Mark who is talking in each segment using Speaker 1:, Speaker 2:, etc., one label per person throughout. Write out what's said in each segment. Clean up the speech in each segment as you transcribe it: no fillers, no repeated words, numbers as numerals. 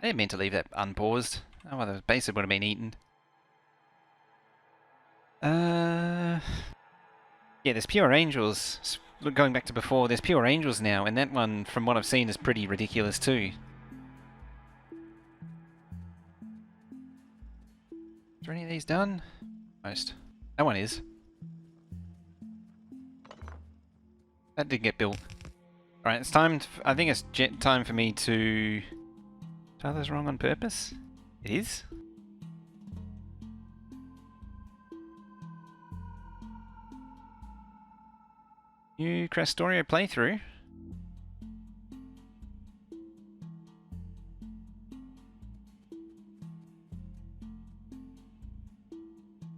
Speaker 1: I didn't mean to leave that unpaused. Oh well, the base would have been eaten. Yeah, there's Pure Angels. Going back to before, there's Pure Angels now, and that one, from what I've seen, is pretty ridiculous too. Is there any of these done? Most. That one is. That did get built. Alright, it's time. I think it's time for me to... Are those wrong on purpose? It is? New Krastorio playthrough?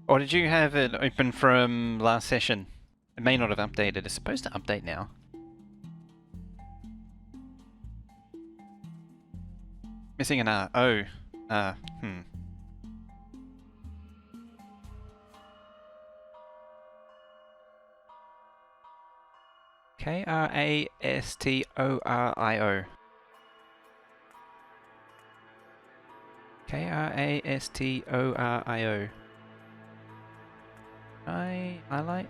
Speaker 1: Or did you have it open from last session? It may not have updated. It's supposed to update now. Missing an R. Oh. Krastorio. Krastorio. Highlight?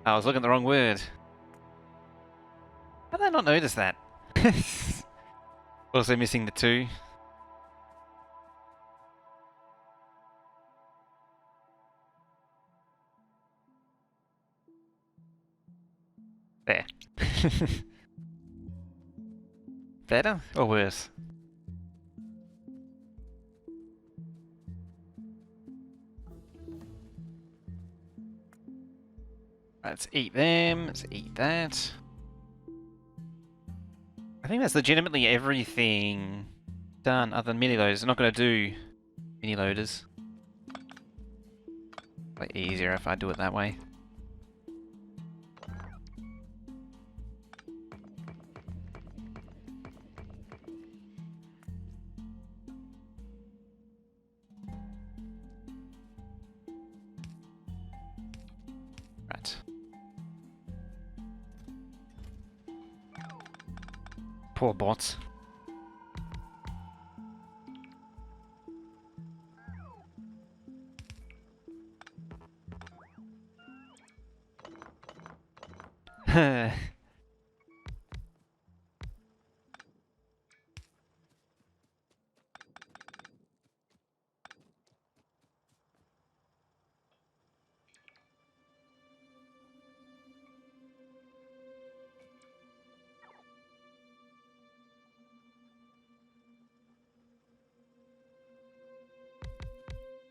Speaker 1: I was looking at the wrong word. How did I not notice that? Also missing the 2. There. Better or worse? Let's eat them. Let's eat that. I think that's legitimately everything done other than mini loaders. I'm not going to do mini loaders. Way easier if I do it that way. Right. Poor bots.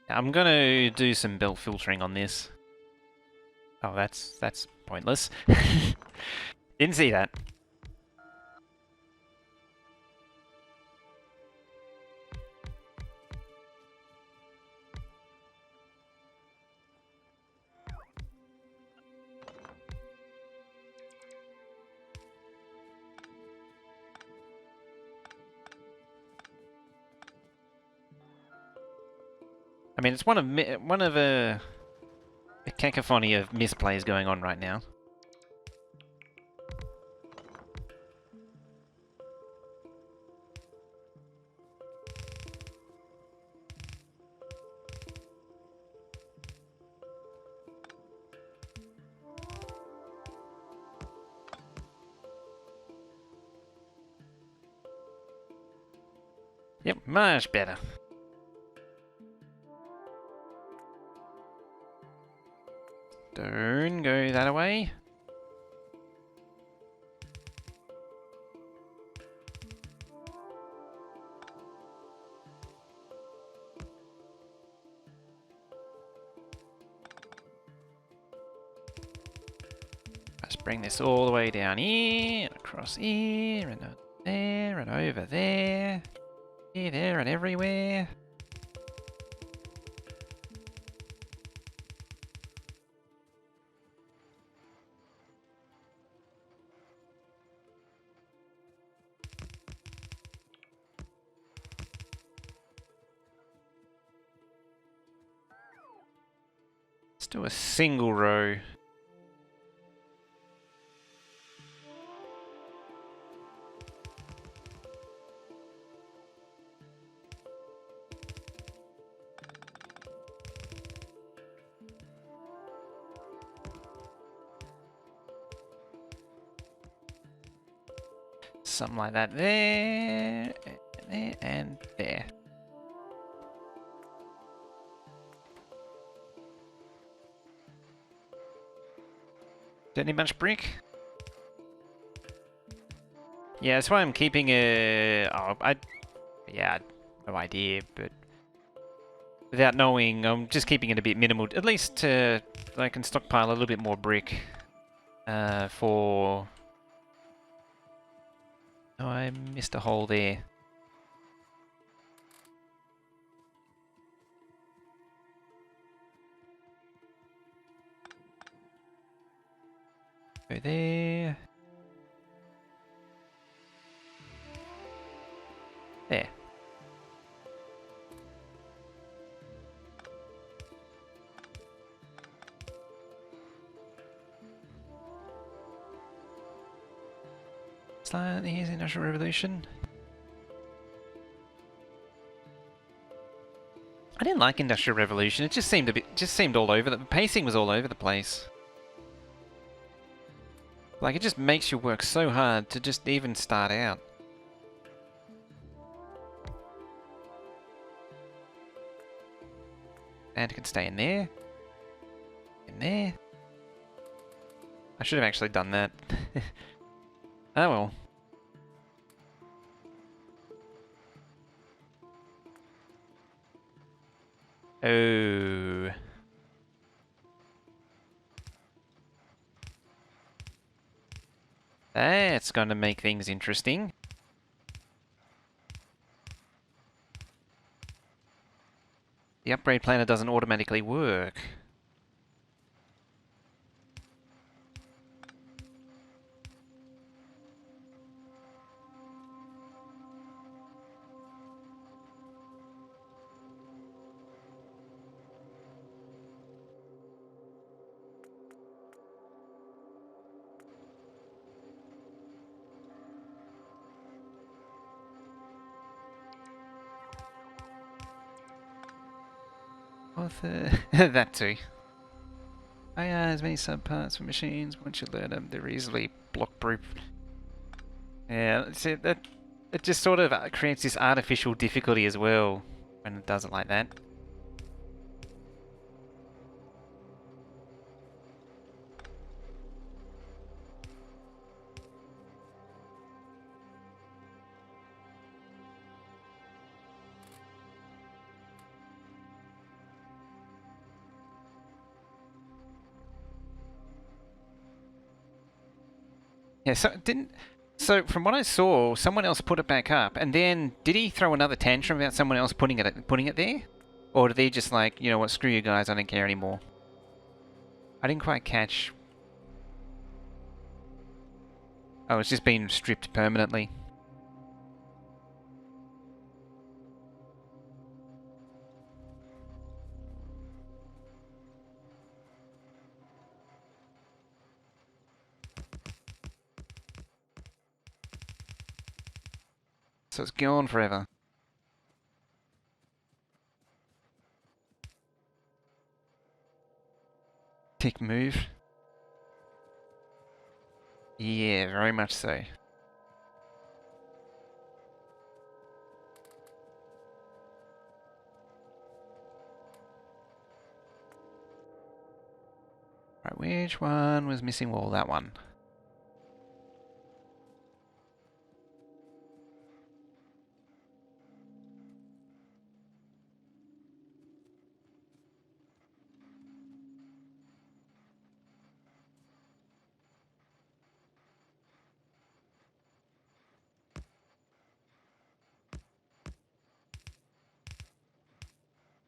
Speaker 1: I'm gonna do some belt filtering on this. Oh, that's pointless. Didn't see that. I mean, it's one of a cacophony of misplays going on right now. Yep, much better. Don't go that away. Let's bring this all the way down here, and across here, and there, and over there. Here, there, and everywhere. Let's do a single row. something like that there, and there. Don't need much brick. Yeah, that's why I'm keeping a... Oh, yeah, no idea, but without knowing, I'm just keeping it a bit minimal. At least so I can stockpile a little bit more brick for... Oh, I missed a hole there. Go there. There. Here's the Industrial Revolution. I didn't like Industrial Revolution. It just seemed all over. The pacing was all over the place. Like, it just makes you work so hard to just even start out. And it can stay in there. In there. I should have actually done that. Oh well. Oh. That's going to make things interesting. The upgrade planner doesn't automatically work. That too. As many subparts for machines. Once you learn them, they're easily block-proof. Yeah, see, that it just sort of creates this artificial difficulty as well when it does it like that. Yeah, so from what I saw, someone else put it back up, and then did he throw another tantrum about someone else putting it there, or did they just like, you know what, screw you guys, I don't care anymore? I didn't quite catch. Oh, it's just been stripped permanently. So it's gone forever. Tick move. Yeah, very much so. Right, which one was missing wall? That one.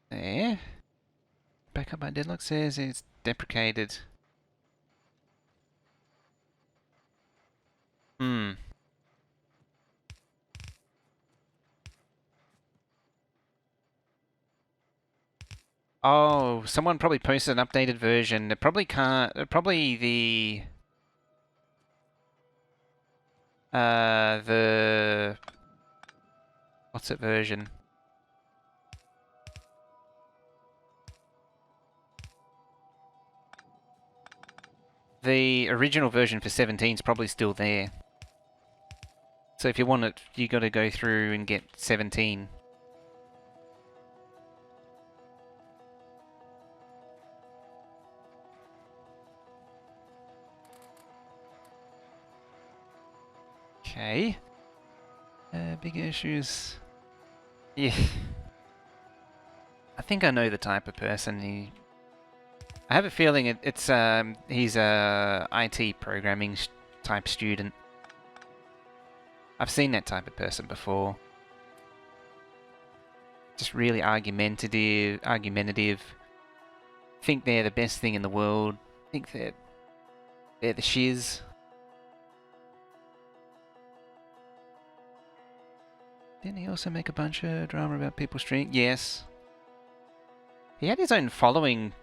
Speaker 1: There. Backup by Deadlock says it's deprecated. Hmm. Oh, someone probably posted an updated version. It probably can't. Probably the what's it version? The original version for 17 is probably still there. So So if you want it, you got to go through and get 17. Okay. Big issues. Yeah. I think I know the type of person. I have a feeling he's a IT programming type student. I've seen that type of person before. Just really argumentative. Think they're the best thing in the world. Think they're the shiz. Didn't he also make a bunch of drama about people streaming? Yes. He had his own following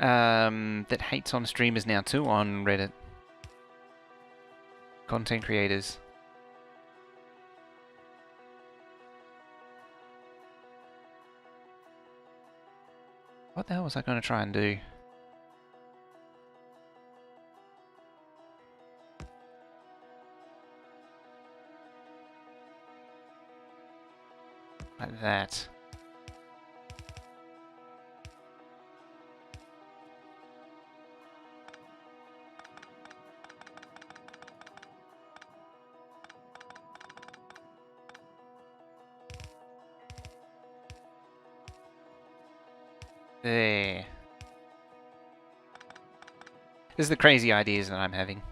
Speaker 1: that hates on streamers now too on Reddit. Content creators. What the hell was I going to try and do? Like that. There. This is the crazy ideas that I'm having.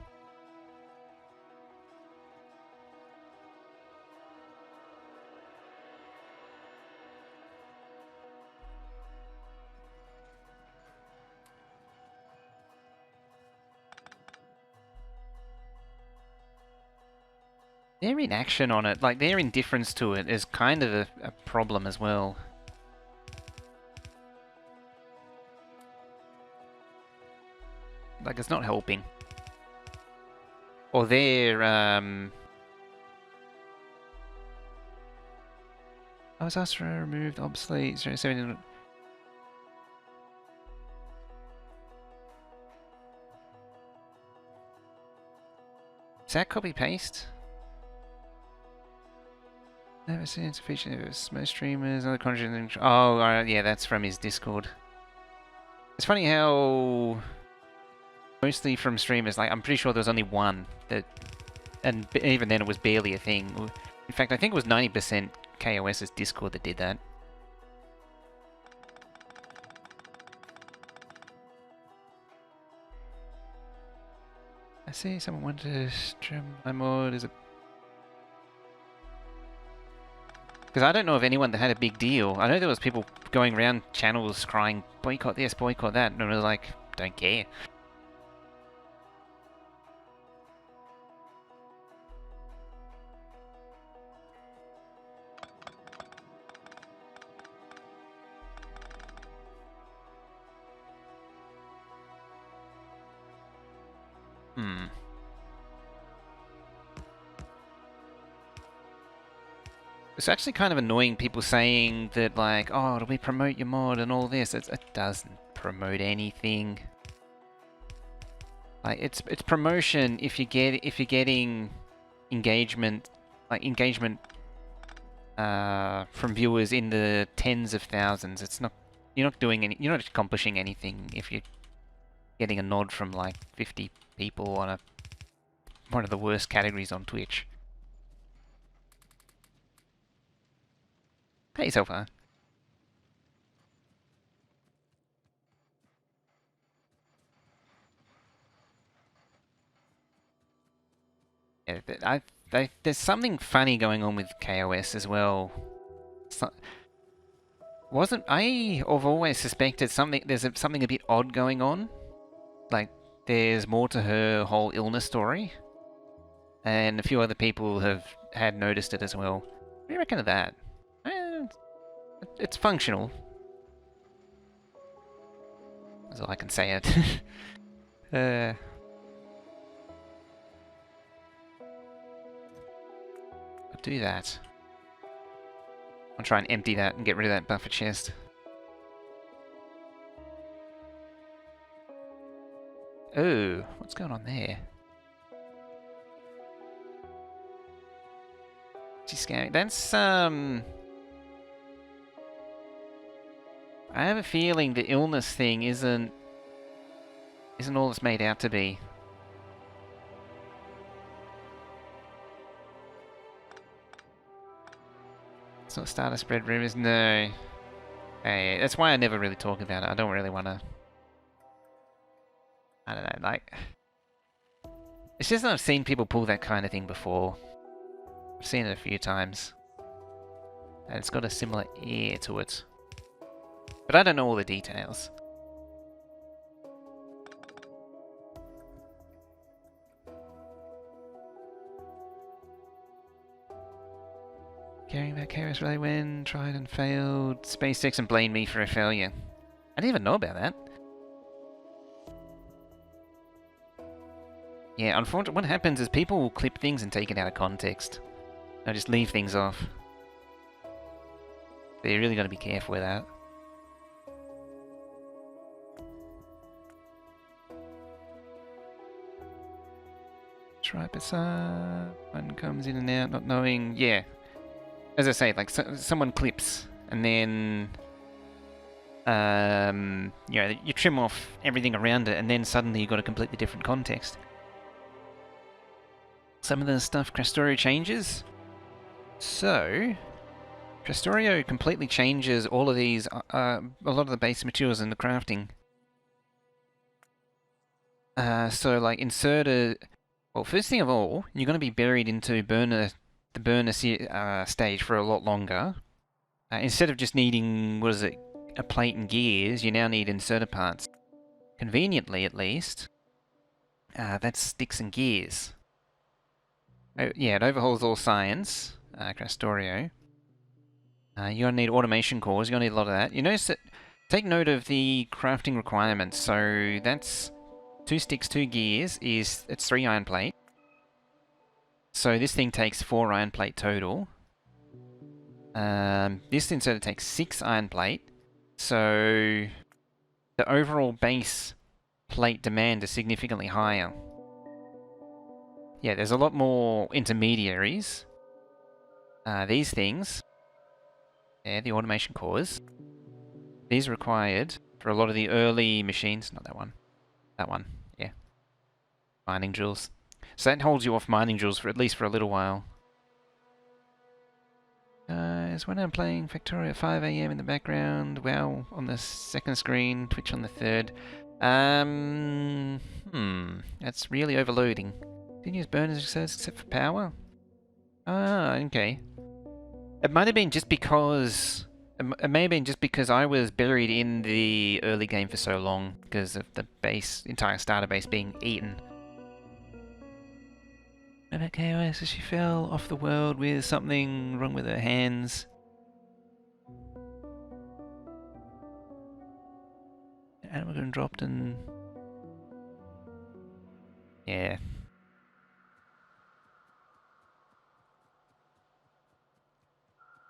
Speaker 1: Their inaction on it, like their indifference to it, is kind of a problem as well. Like, it's not helping. Or their, I was asked for a removed obsolete 07. Is that copy paste? Never seen it's a feature of most streamers, other content. Oh, alright, yeah, that's from his Discord. It's funny how mostly from streamers, like, I'm pretty sure there was only one that, and even then it was barely a thing. In fact, I think it was 90% KOS's Discord that did that. I see someone wanted to stream my mod as a... Because I don't know of anyone that had a big deal. I know there was people going around channels crying, boycott this, boycott that, and I was like, don't care. It's actually kind of annoying people saying that, like, oh, do we promote your mod and all this? It doesn't promote anything. Like, it's promotion if you're getting engagement, like engagement from viewers in the tens of thousands. It's not, you're not accomplishing anything if you're getting a nod from like 50 people on one of the worst categories on Twitch. Hey, so far. Yeah, there's something funny going on with KOS as well. I've always suspected there's something a bit odd going on. Like, there's more to her whole illness story. And a few other people had noticed it as well. What do you reckon of that? It's functional. That's all I can say it. I'll do that. I'll try and empty that and get rid of that buffer chest. Oh, what's going on there? Anti-scary. That's, I have a feeling the illness thing isn't all it's made out to be. It's not starting to spread rumors, no. Hey, that's why I never really talk about it. I don't really want to... I don't know, like... It's just that I've seen people pull that kind of thing before. I've seen it a few times. And it's got a similar air to it. But I don't know all the details. Carrying that Chaos Relay when tried and failed. SpaceX and blame me for a failure. I didn't even know about that. Yeah, unfortunately, what happens is people will clip things and take it out of context. They'll just leave things off. So you really got to be careful with that. Tripod one comes in and out, not knowing. Yeah, as I say, like someone clips and then you know, you trim off everything around it, and then suddenly you've got a completely different context. Some of the stuff Krastorio changes. So, Krastorio completely changes all of these, a lot of the base materials in the crafting. So, like, well, first thing of all, you're going to be buried into the burner stage for a lot longer. Instead of just needing, what is it, a plate and gears, you now need inserter parts. Conveniently, at least, that's sticks and gears. Oh, yeah, it overhauls all science, Krastorio. You're going to need automation cores, you're going to need a lot of that. You notice that, take note of the crafting requirements. So that's 2 sticks, 2 gears, it's 3 iron plate. So this thing takes 4 iron plate total. This inserter takes 6 iron plate. So the overall base plate demand is significantly higher. Yeah, there's a lot more intermediaries. These things, yeah, the automation cores, these are required for a lot of the early machines. Not that one. That one, yeah. Mining drills. So that holds you off mining drills for at least for a little while. Is when I'm playing Factorio at 5 AM in the background. WoW on the second screen, Twitch on the third. That's really overloading. Didn't use burners except for power? Ah, okay. It might have been just because... It may have been just because I was buried in the early game for so long because of the entire starter base being eaten. About KOS as she fell off the world with something wrong with her hands. Animal gun dropped and... Yeah.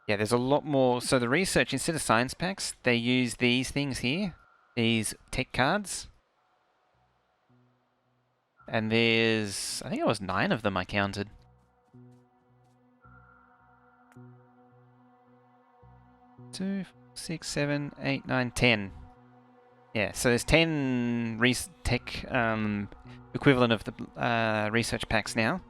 Speaker 1: Yeah, there's a lot more. So the research, instead of science packs, they use these things here. These tech cards. And there's... I think it was 9 of them I counted. Two, 6, 7, 8, 9, 10. Yeah, so there's 10 tech equivalent of the research packs now.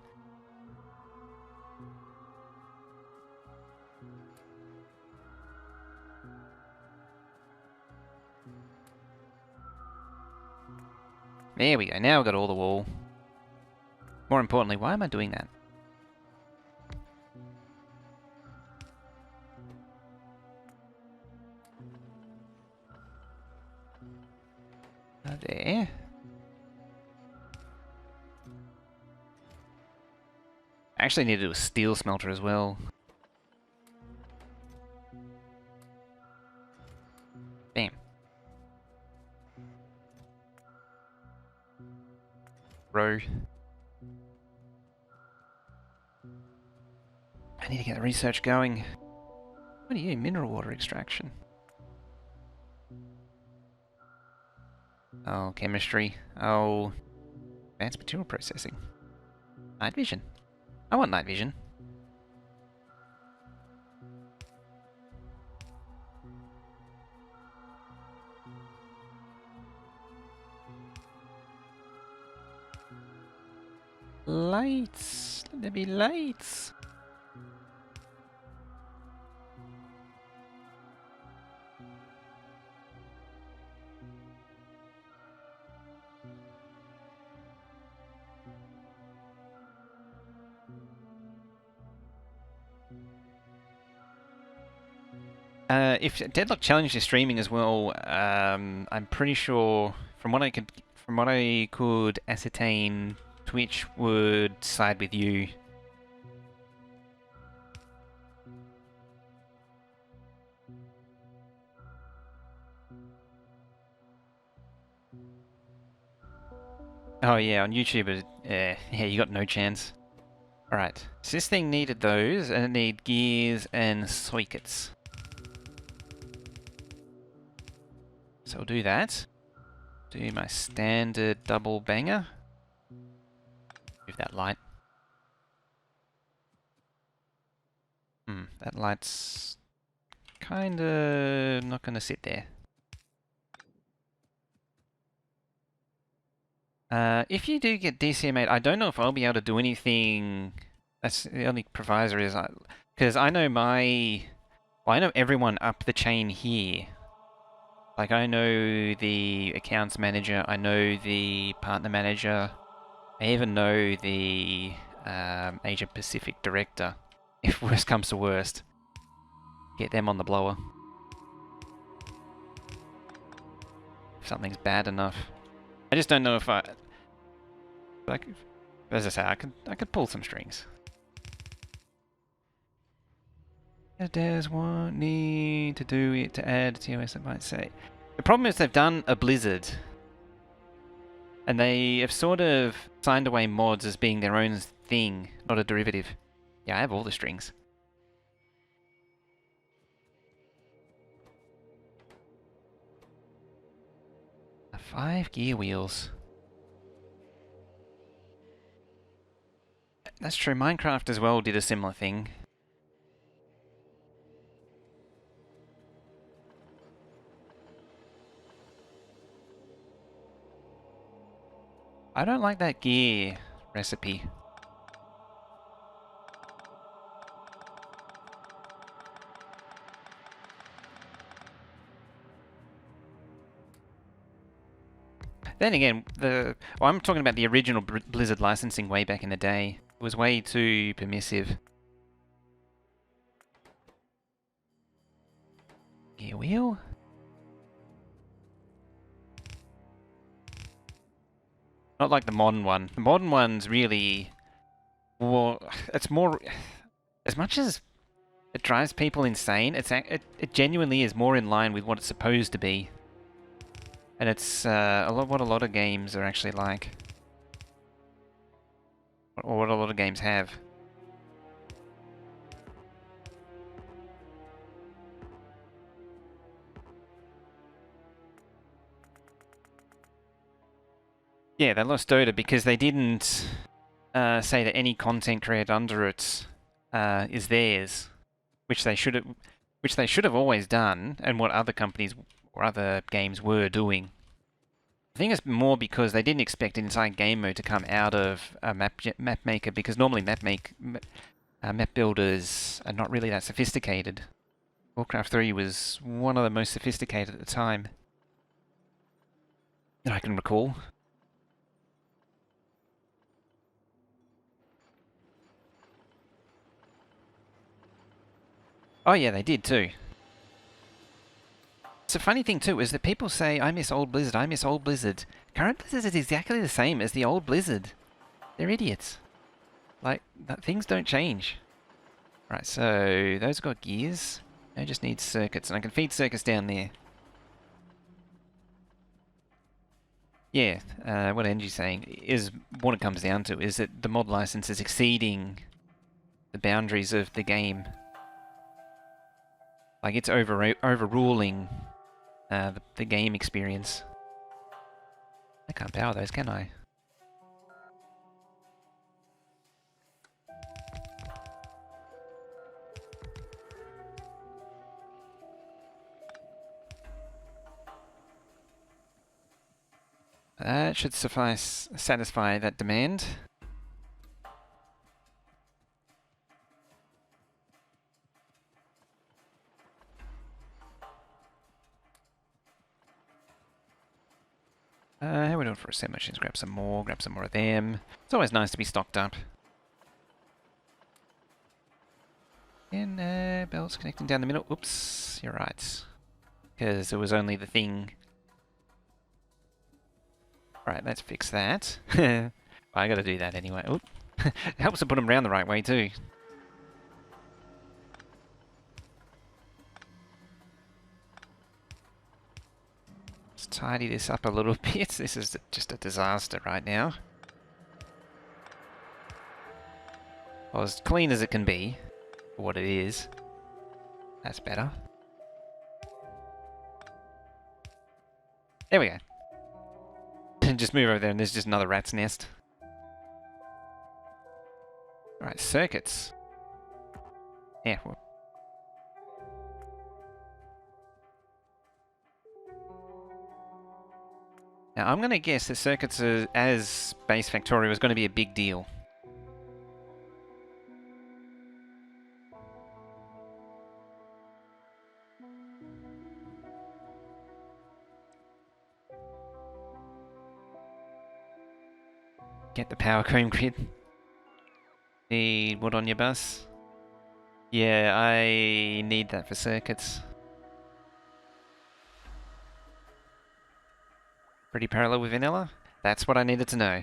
Speaker 1: There we go, now we've got all the wool. More importantly, why am I doing that? There. I actually need to do a steel smelter as well. Bam. Row. I need to get the research going. What are you? Mineral water extraction. Oh, chemistry. Oh, advanced material processing. Night vision. I want night vision. Lights! Let there be lights! If Deadlock Challenge is streaming as well, I'm pretty sure from what I could ascertain, Twitch would side with you. Oh yeah, on YouTube, yeah, you got no chance. Alright, so this thing needed those, and it needed gears and sockets. So we'll do that. Do my standard double banger. Move that light. That light's kinda not gonna sit there. If you do get DCM8, I don't know if I'll be able to do anything. That's the only provisor is because I know I know everyone up the chain here. Like I know the accounts manager, I know the partner manager, I even know the Asia Pacific director. If worst comes to worst, get them on the blower. If something's bad enough, I just don't know if like, as I say, I could pull some strings. There's one need to do it to add TOS, I might say. The problem is they've done a Blizzard, and they have sort of signed away mods as being their own thing, not a derivative. Yeah, I have all the strings. The 5 gear wheels. That's true, Minecraft as well did a similar thing. I don't like that gear recipe. Then again, I'm talking about the original Blizzard licensing way back in the day. It was way too permissive. Gear wheel? Not like the modern one. The modern one's really... Well, it's more... As much as it drives people insane, it genuinely is more in line with what it's supposed to be. And it's what a lot of games are actually like. Or what a lot of games have. Yeah, they lost Dota because they didn't say that any content created under it is theirs, which they should have always done, and what other companies or other games were doing. I think it's more because they didn't expect an entire game mode to come out of a map maker, because normally map builders are not really that sophisticated. Warcraft 3 was one of the most sophisticated at the time that I can recall. Oh yeah, they did too. It's a funny thing too, is that people say, I miss old Blizzard, I miss old Blizzard. Current Blizzard is exactly the same as the old Blizzard. They're idiots. Like, things don't change. Right, so those got gears. I just need circuits, and I can feed circuits down there. Yeah, what Angie's saying is, what it comes down to is that the mod license is exceeding the boundaries of the game. Like, it's overruling the game experience. I can't power those, can I? That should satisfy that demand. For a set machines, grab some more of them. It's always nice to be stocked up. And belts connecting down the middle. Oops, you're right. Because it was only the thing. Right, let's fix that. I gotta do that anyway. Oop. It helps to put them around the right way too. Let's tidy this up a little bit. This is just a disaster right now. Well, as clean as it can be, for what it is. That's better. There we go. And just move over there and there's just another rat's nest. Alright, circuits. Yeah, well. Now I'm going to guess that circuits as base Factorio is going to be a big deal. Get the power cream grid. Need wood on your bus? Yeah, I need that for circuits. Pretty parallel with vanilla? That's what I needed to know.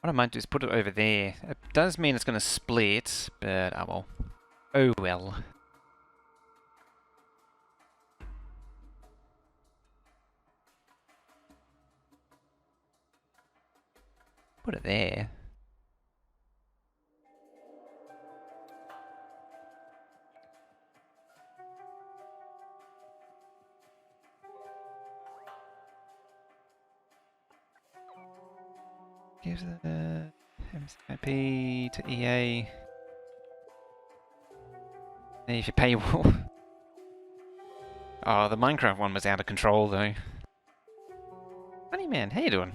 Speaker 1: What I might do is put it over there. It does mean it's going to split, but oh well. Oh well. Put it there. Give the MCP to EA. And if you pay Oh, the Minecraft one was out of control though. Funny man, how you doing?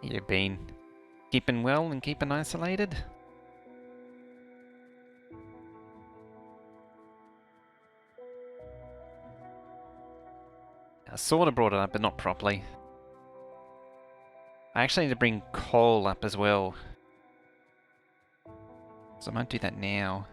Speaker 1: You've been keeping well and keeping isolated? I sort of brought it up, but not properly. I actually need to bring coal up as well. So I might do that now.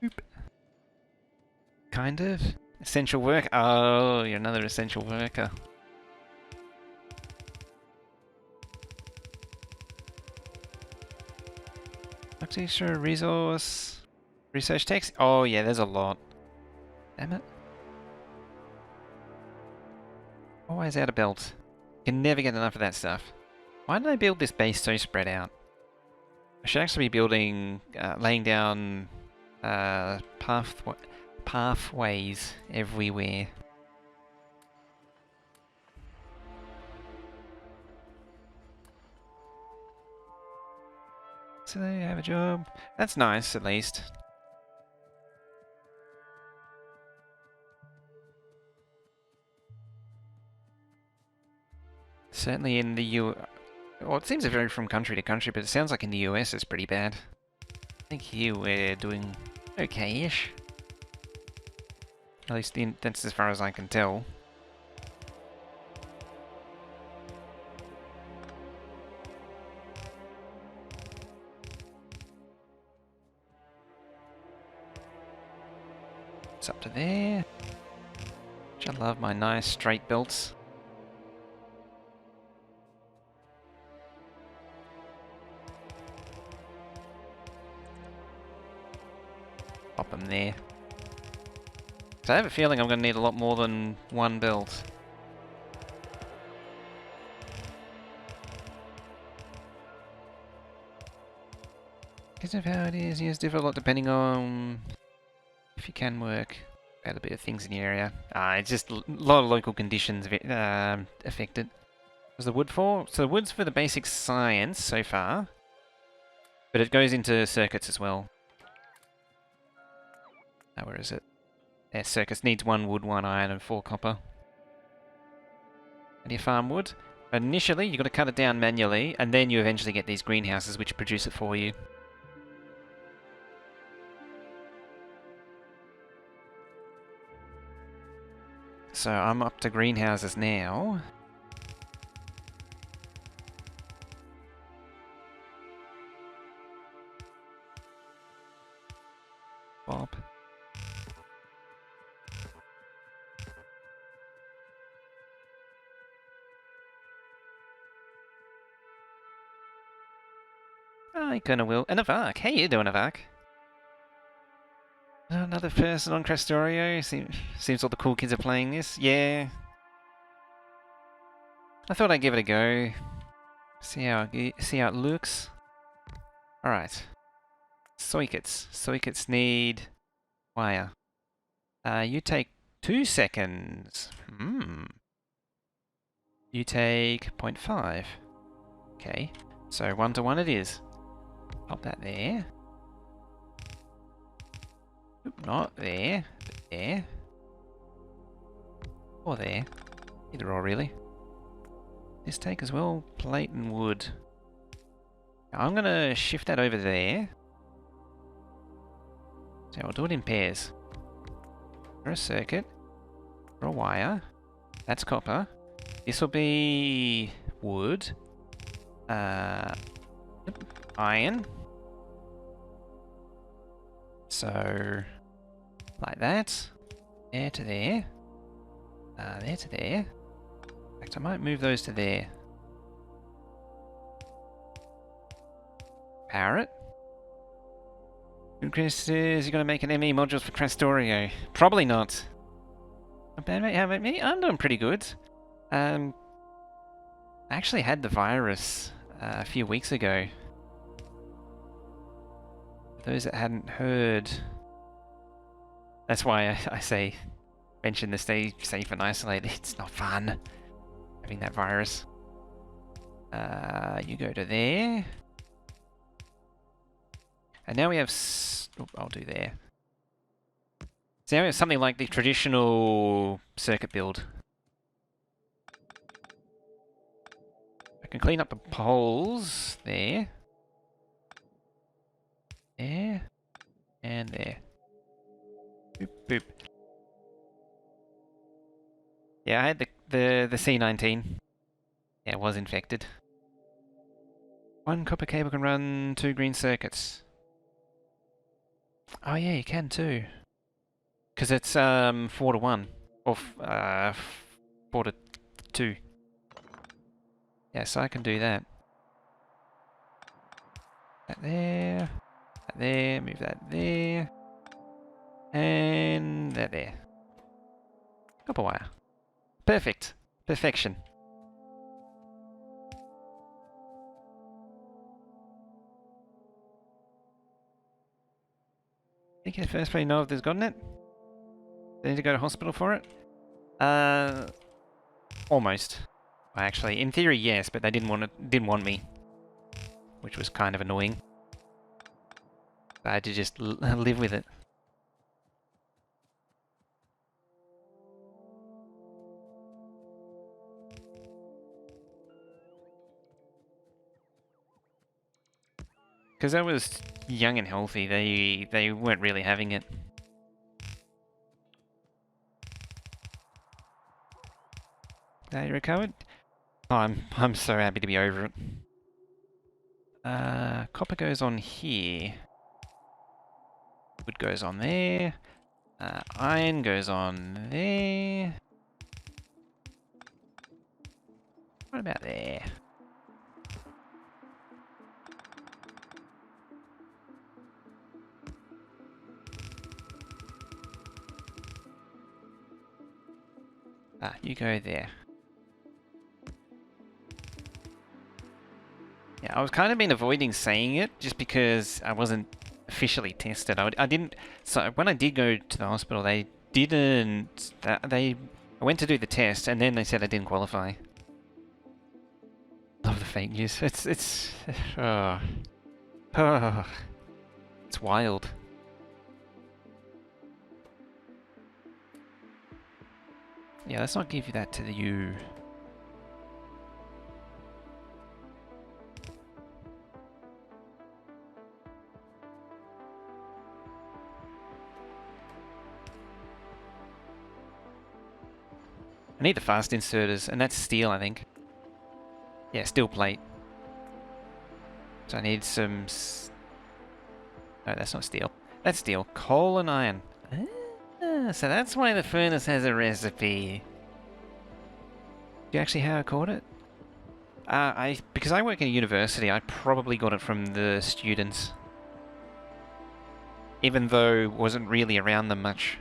Speaker 1: Oop. Kind of. Essential work? Oh, you're another essential worker. Extra resource. Research text? Oh yeah, there's a lot. Damn it. Always out of belt. Can never get enough of that stuff. Why did I build this base so spread out? I should actually be building, laying down pathways everywhere. So they have a job. That's nice, at least. Certainly in the well, it seems to vary from country to country, but it sounds like in the US it's pretty bad. I think here we're doing okay-ish. At least that's as far as I can tell. It's up to there. Which I love my nice straight belts. Pop them there. So I have a feeling I'm going to need a lot more than one belt. Because of how it is, yes, differ a lot depending on if you can work. About a bit of things in the area. It's just a lot of local conditions affected. Was the wood for? So the wood's for the basic science so far. But it goes into circuits as well. Where is it? Yeah, circuits needs 1 wood, 1 iron, and 4 copper. And you farm wood. Initially, you've got to cut it down manually, and then you eventually get these greenhouses which produce it for you. So I'm up to greenhouses now. Bob. I kinda will. And Avark. How you doing, Avark? Another person on Krastorio. Seems all the cool kids are playing this. Yeah. I thought I'd give it a go. See how it looks. Alright. Soikets. Soikets need wire. You take 2 seconds. You take 0.5. Okay. So 1 to 1 it is. Pop that there. Oop, not there, but there. Or there. Either or, really. This take as well, plate and wood. Now I'm gonna shift that over there. So I'll do it in pairs. For a circuit. For a wire. That's copper. This will be wood. Iron. So, like that. There to there. There to there. In fact, I might move those to there. Power it. Chris says you're going to make an ME modules for Krastorio. Probably not. Not bad, mate. How about me? I'm doing pretty good. I actually had the virus a few weeks ago. For those that hadn't heard, that's why I say mention to stay safe and isolated. It's not fun having that virus. You go to there. And now we have... I'll do there. So now we have something like the traditional circuit build. I can clean up the poles there. There. And there. Boop, boop. Yeah, I had the C19. Yeah, it was infected. 1 copper cable can run 2 green circuits. Oh yeah, you can too. Because it's 4 to 1. Or 4 to 2. Yes, I can do that. That there. That there. Move that there. And that there. Copper wire. Perfect. Perfection. I think you first probably know if there's gotten it. They need to go to hospital for it? Almost. Well, actually, in theory, yes, but they didn't want me, which was kind of annoying. I had to just live with it. Because I was young and healthy, they weren't really having it. Are you recovered? Oh, I'm so happy to be over it. Copper goes on here. Wood goes on there. Iron goes on there. What about there? You go there. Yeah, I was kind of been avoiding saying it just because I wasn't officially tested. I didn't. So when I did go to the hospital, they didn't. I went to do the test, and then they said I didn't qualify. Love the fake news. It's. Oh. Oh, it's wild. Yeah, let's not give you that to the U. I need the fast inserters, and that's steel, I think. Yeah, steel plate. So I need some... No, that's not steel. That's steel. Coal and iron. Ah, so that's why the furnace has a recipe. Do you actually how I caught it? Because I work in a university, I probably got it from the students. Even though wasn't really around them much.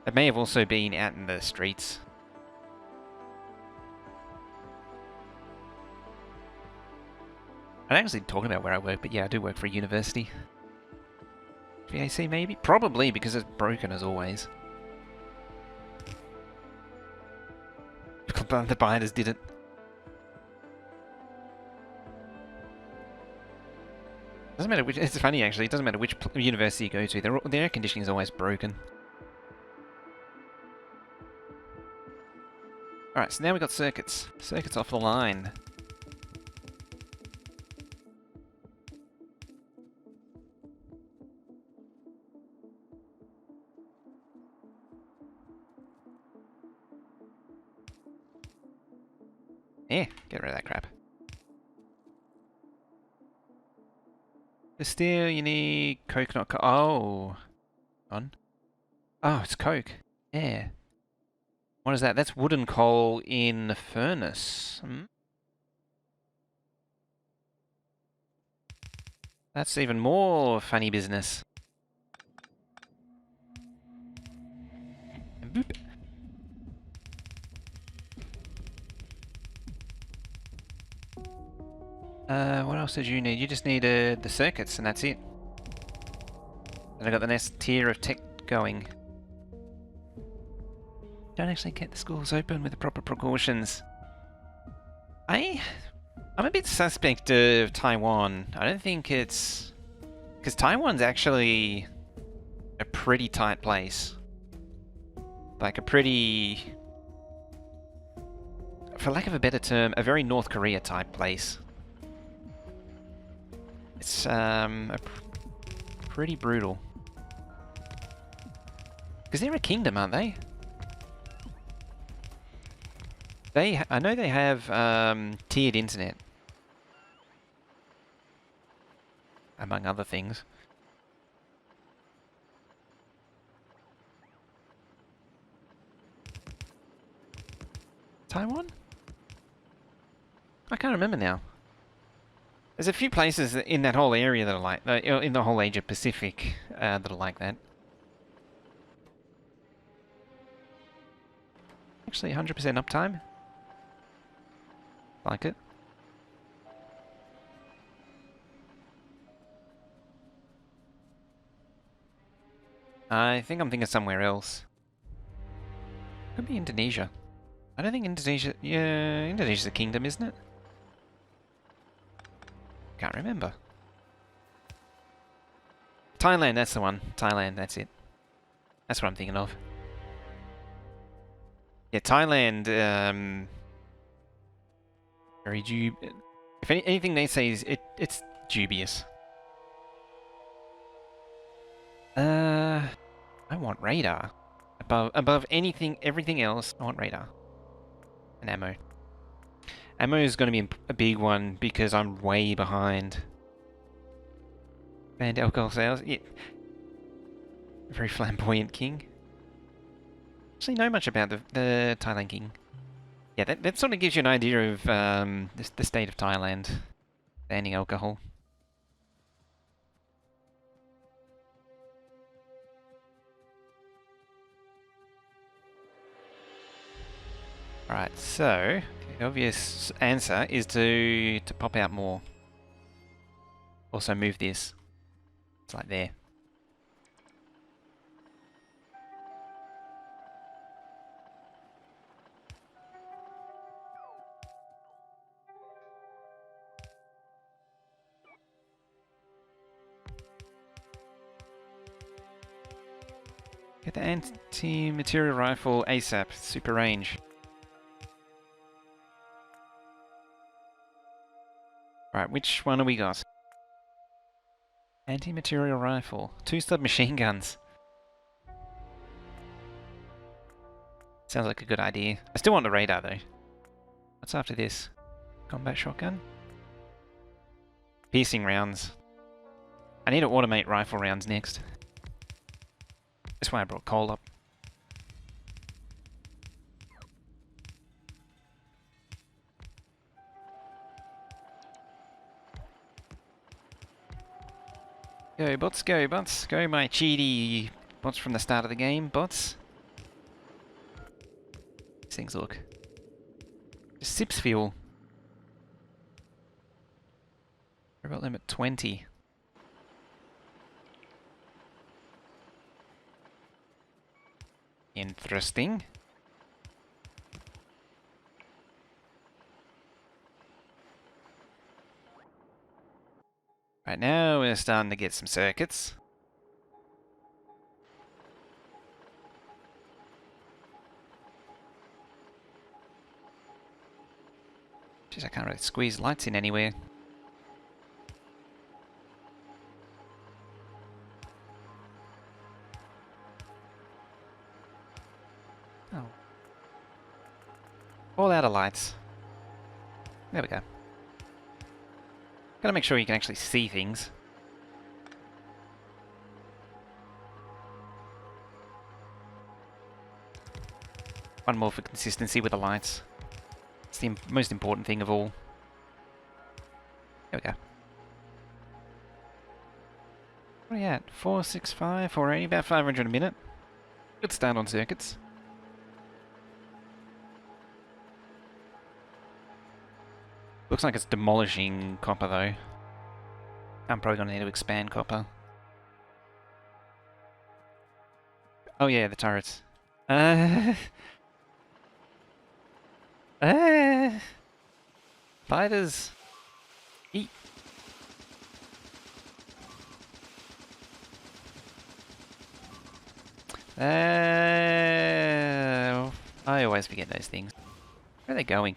Speaker 1: It may have also been out in the streets. I don't actually talk about where I work, but yeah, I do work for a university. VAC maybe? Probably, because it's broken as always. The binders did it. Doesn't matter which. It's funny actually. It doesn't matter which university you go to. The air conditioning is always broken. All right, so now we've got circuits. Circuits off the line. Yeah, get rid of that crap. The steel, you need coconut. Oh, on. Oh, it's coke. Yeah. What is that? That's wooden coal in the furnace. That's even more funny business. And boop. What else did you need? You just needed the circuits, and that's it. And I got the next tier of tech going. Don't actually get the schools open with the proper precautions. I'm a bit suspect of Taiwan. I don't think it's... Because Taiwan's actually a pretty tight place. Like a pretty... For lack of a better term, a very North Korea type place. It's pretty brutal. Because they're a kingdom, aren't they? I know they have tiered internet. Among other things. Taiwan? I can't remember now. There's a few places in that whole area that are like... in the whole Asia Pacific that are like that. Actually, 100% uptime. Like it. I think I'm thinking somewhere else. Could be Indonesia. I don't think Indonesia... Yeah, Indonesia's a kingdom, isn't it? Can't remember. Thailand, that's the one. Thailand, that's it. That's what I'm thinking of. Yeah, Thailand, very if anything they say is... It's dubious. I want radar. Above anything, everything else, I want radar. And ammo. Ammo is going to be a big one because I'm way behind. And alcohol sales, yeah. Very flamboyant king. Actually know much about the Thailand king. Yeah, that sort of gives you an idea of the state of Thailand. Banning alcohol. Right, so the obvious answer is to pop out more. Also move this. It's like there. Get the anti-material rifle ASAP. Super range. Right, which one have we got? Anti-material rifle. 2 submachine guns. Sounds like a good idea. I still want the radar though. What's after this? Combat shotgun? Piercing rounds. I need to automate rifle rounds next. That's why I brought Cole up. Go bots, go bots, go my cheaty bots from the start of the game, bots. These things look. Just sips fuel. Robot limit 20. Interesting. Right now we're starting to get some circuits. Jeez, I can't really squeeze lights in anywhere. Oh. All out of lights. There we go. Gotta make sure you can actually see things. One more for consistency with the lights. It's the most important thing of all. There we go. What are you at? 465, 480, about 500 a minute. Good start on circuits. Looks like it's demolishing copper though. I'm probably going to need to expand copper. Oh yeah, the turrets. Fighters. Eat. I always forget those things. Where are they going?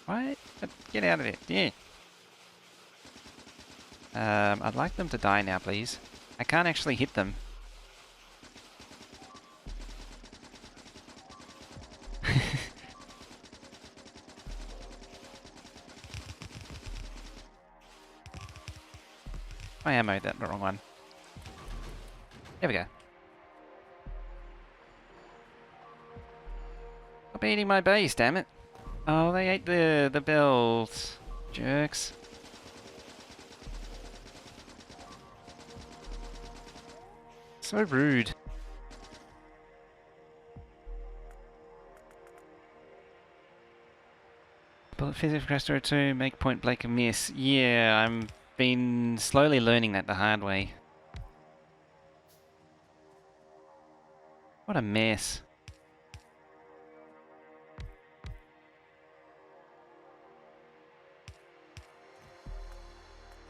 Speaker 1: What? Get out of it. Yeah. I'd like them to die now, please. I can't actually hit them. I ammoed that the wrong one. There we go. Stop eating my base, damn it. Oh, they ate the bells. Jerks. So rude. Bullet physics Krastorio 2, make point blank a miss. Yeah, I'm been slowly learning that the hard way. What a mess.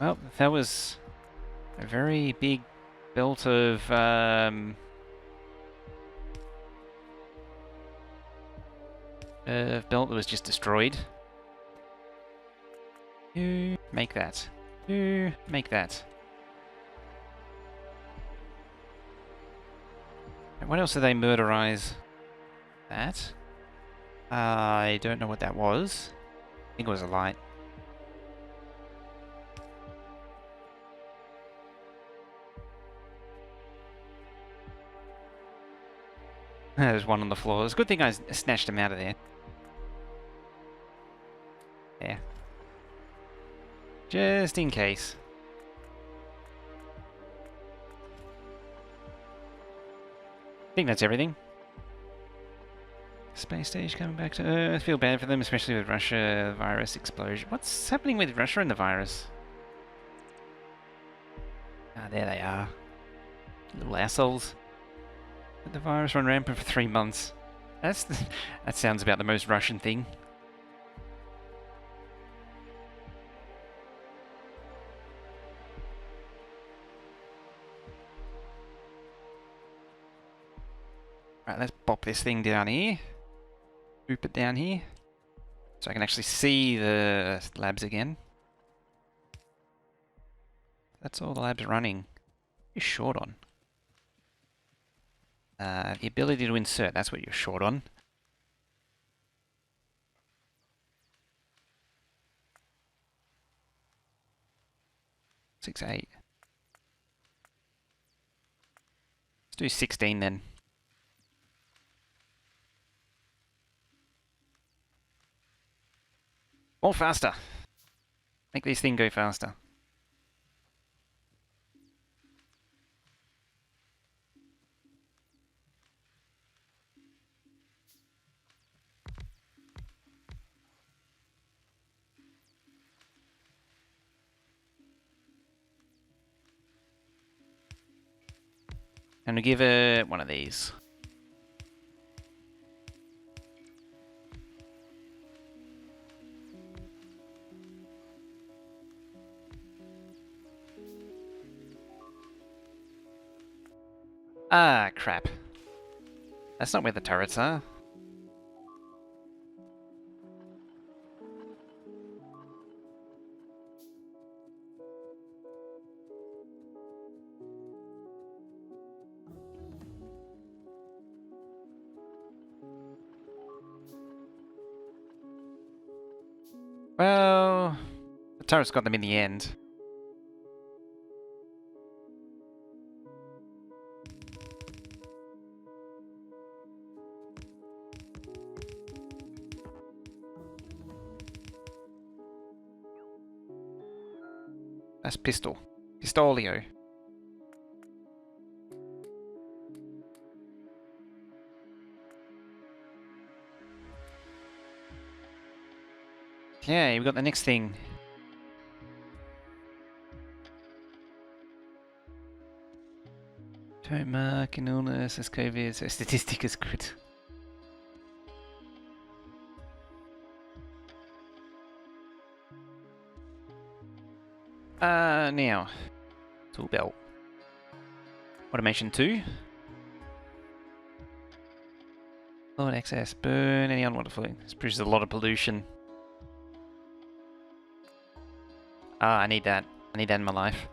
Speaker 1: Well, that was a very big belt of belt that was just destroyed. You make that. You make that. And what else did they murderize? That? I don't know what that was. I think it was a light. There's one on the floor. It's a good thing I snatched him out of there. Yeah. Just in case. I think that's everything. Space stage coming back to Earth. Feel bad for them, especially with Russia virus explosion. What's happening with Russia and the virus? Ah, there they are. Little assholes. Let the virus run rampant for 3 months. That's that sounds about the most Russian thing. Right, let's pop this thing down here. Boop it down here. So I can actually see the labs again. That's all the labs running. You're short on. The ability to insert, that's what you're short on. Six, 8. Let's do 16 then. More faster. Make this thing go faster. I'm gonna give it one of these. Ah, crap. That's not where the turrets are. Well, the turrets got them in the end. That's pistol. Pistolio. Yeah, we've got the next thing. Don't mark an illness as COVID, so statistic is good. Now. Tool belt. Automation 2. Lord excess. Burn any unwanted fluid. This produces a lot of pollution. Ah, I need that. I need that in my life.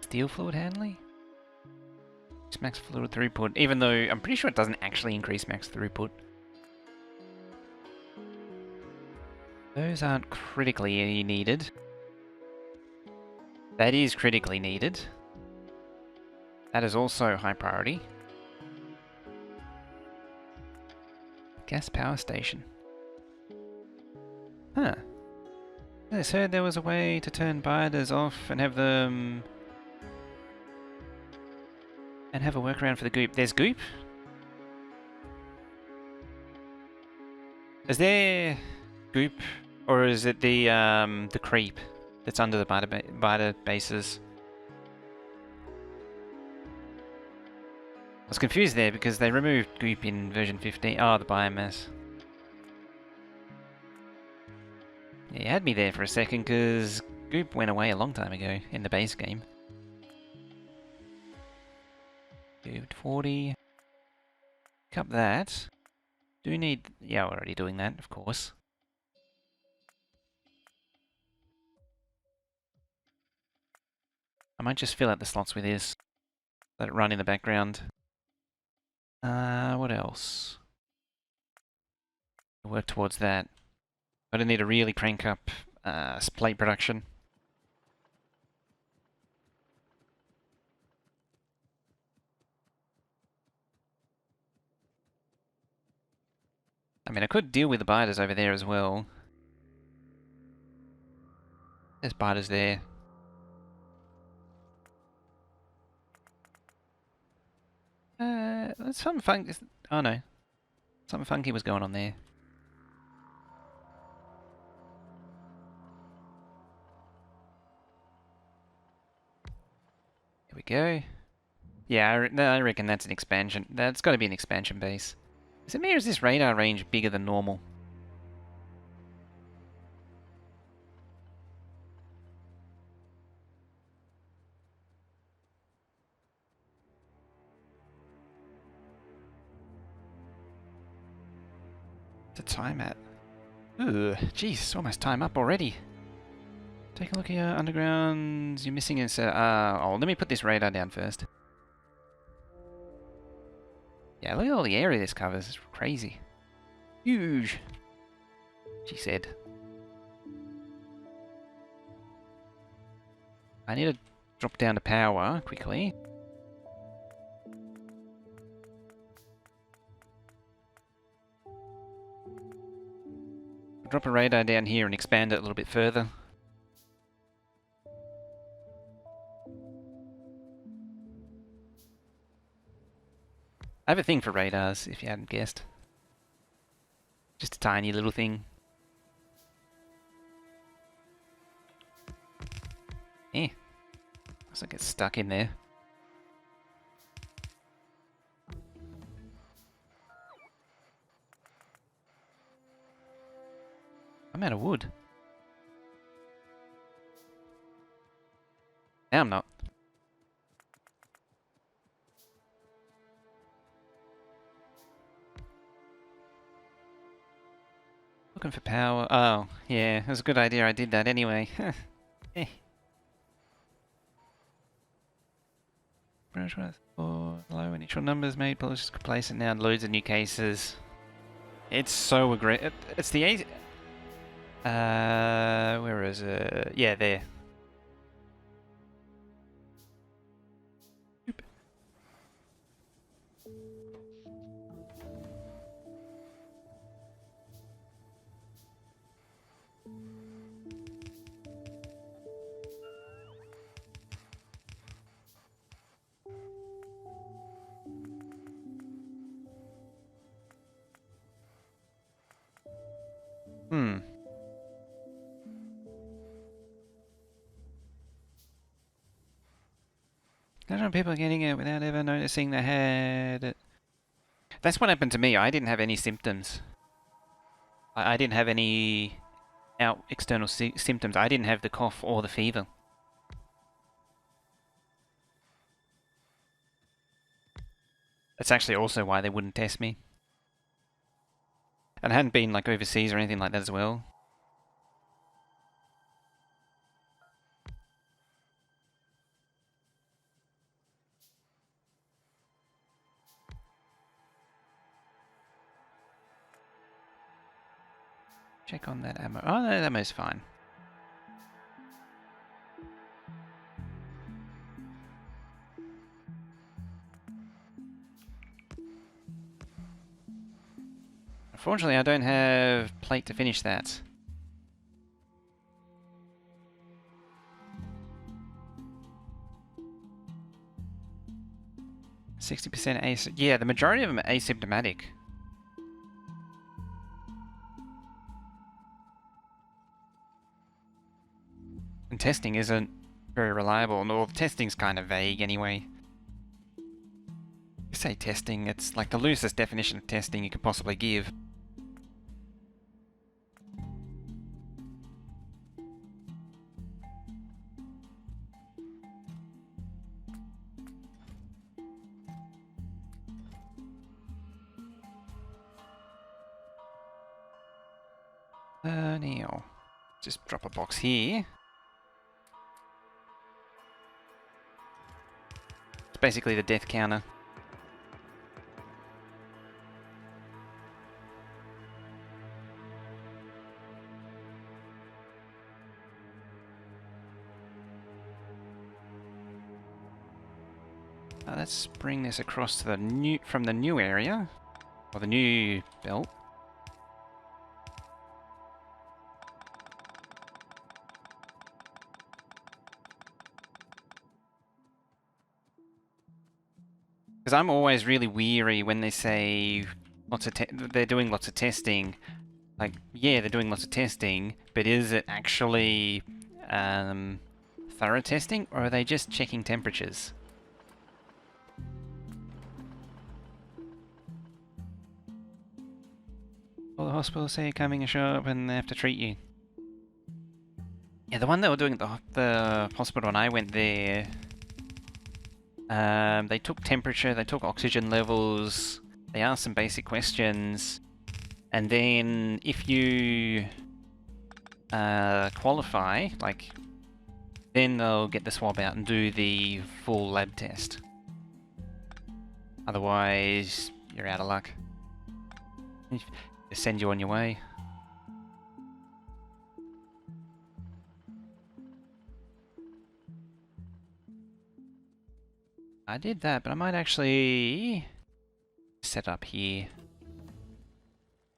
Speaker 1: Steel fluid handling? Max fluid throughput, even though I'm pretty sure it doesn't actually increase max throughput. Those aren't critically needed. That is critically needed. That is also high priority. Gas power station. Huh. I just heard there was a way to turn biters off and have them... and have a workaround for the goop. There's goop? Is there goop, or is it the creep that's under the biter bases? I was confused there because they removed goop in version 15. Oh, the biomass. Yeah, you had me there for a second because goop went away a long time ago in the base game. Goop 40. Pick up that. Do need... yeah, we're already doing that, of course. I might just fill out the slots with this. Let it run in the background. What else? Work towards that. I don't need to really crank up plate production. I mean, I could deal with the biters over there as well. There's biters there. Something funky. Oh no. Something funky was going on there. Here we go. Yeah, I reckon that's an expansion. That's got to be an expansion base. Is it me or is this radar range bigger than normal? What's the time at? Ooh, jeez, it's almost time up already. Take a look here, undergrounds. You're missing it. Oh, let me put this radar down first. Yeah, look at all the area this covers. It's crazy. Huge, she said. I need to drop down to power quickly. Drop a radar down here and expand it a little bit further. I have a thing for radars, if you hadn't guessed. Just a tiny little thing. Eh. Must I get stuck in there. I'm out of wood. Now I'm not. Looking for power. Oh, yeah, it was a good idea I did that anyway. Eh. For low initial numbers made, policies could place it now. Loads of new cases. It's so aggressive. It's the where is it? Yeah, there. Hmm. Imagine people getting it without ever noticing they had it. That's what happened to me. I didn't have any symptoms. I didn't have any external symptoms. I didn't have the cough or the fever. That's actually also why they wouldn't test me. And I hadn't been like overseas or anything like that as well. Check on that ammo. Oh no, that ammo's fine. Unfortunately, I don't have plate to finish that. %, yeah, the majority of them are asymptomatic. And testing isn't very reliable, or testing's kind of vague anyway. You say testing, it's like the loosest definition of testing you could possibly give. Now, just drop a box here. It's basically the death counter. Let's bring this across to the from the new area, or the new belt. Because I'm always really weary when they say they're doing lots of testing. Like, yeah, they're doing lots of testing, but is it actually thorough testing, or are they just checking temperatures? All the hospitals say you're coming to show up and they have to treat you. Yeah, the one they were doing at the hospital when I went there, they took temperature, they took oxygen levels, they asked some basic questions, and then if you qualify, like, then they'll get the swab out and do the full lab test. Otherwise, you're out of luck. They send you on your way. I did that, but I might actually set up here.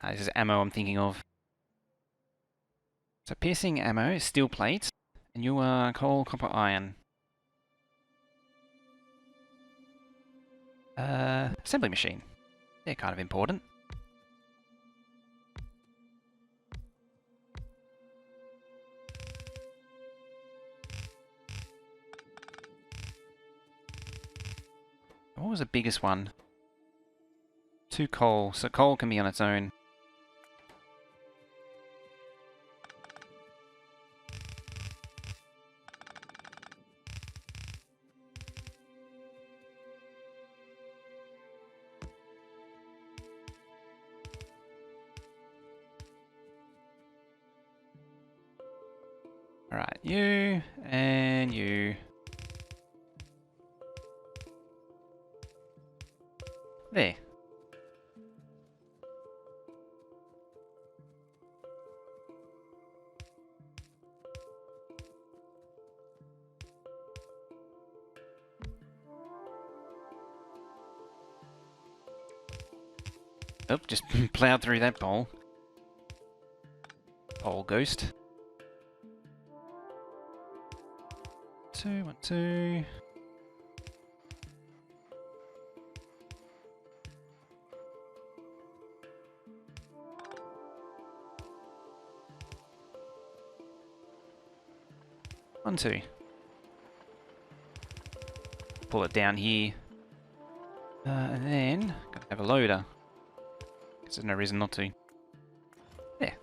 Speaker 1: This is ammo I'm thinking of. So piercing ammo, steel plates, and you are coal, copper, iron. Assembly machine. They're kind of important. What was the biggest one? 2 coal, so coal can be on its own. Alright, you and you. There. Oh, just plowed through that pole. Pole ghost. 2, 1, 2. One, 2. Pull it down here. And then, gotta have a loader. Because there's no reason not to. There.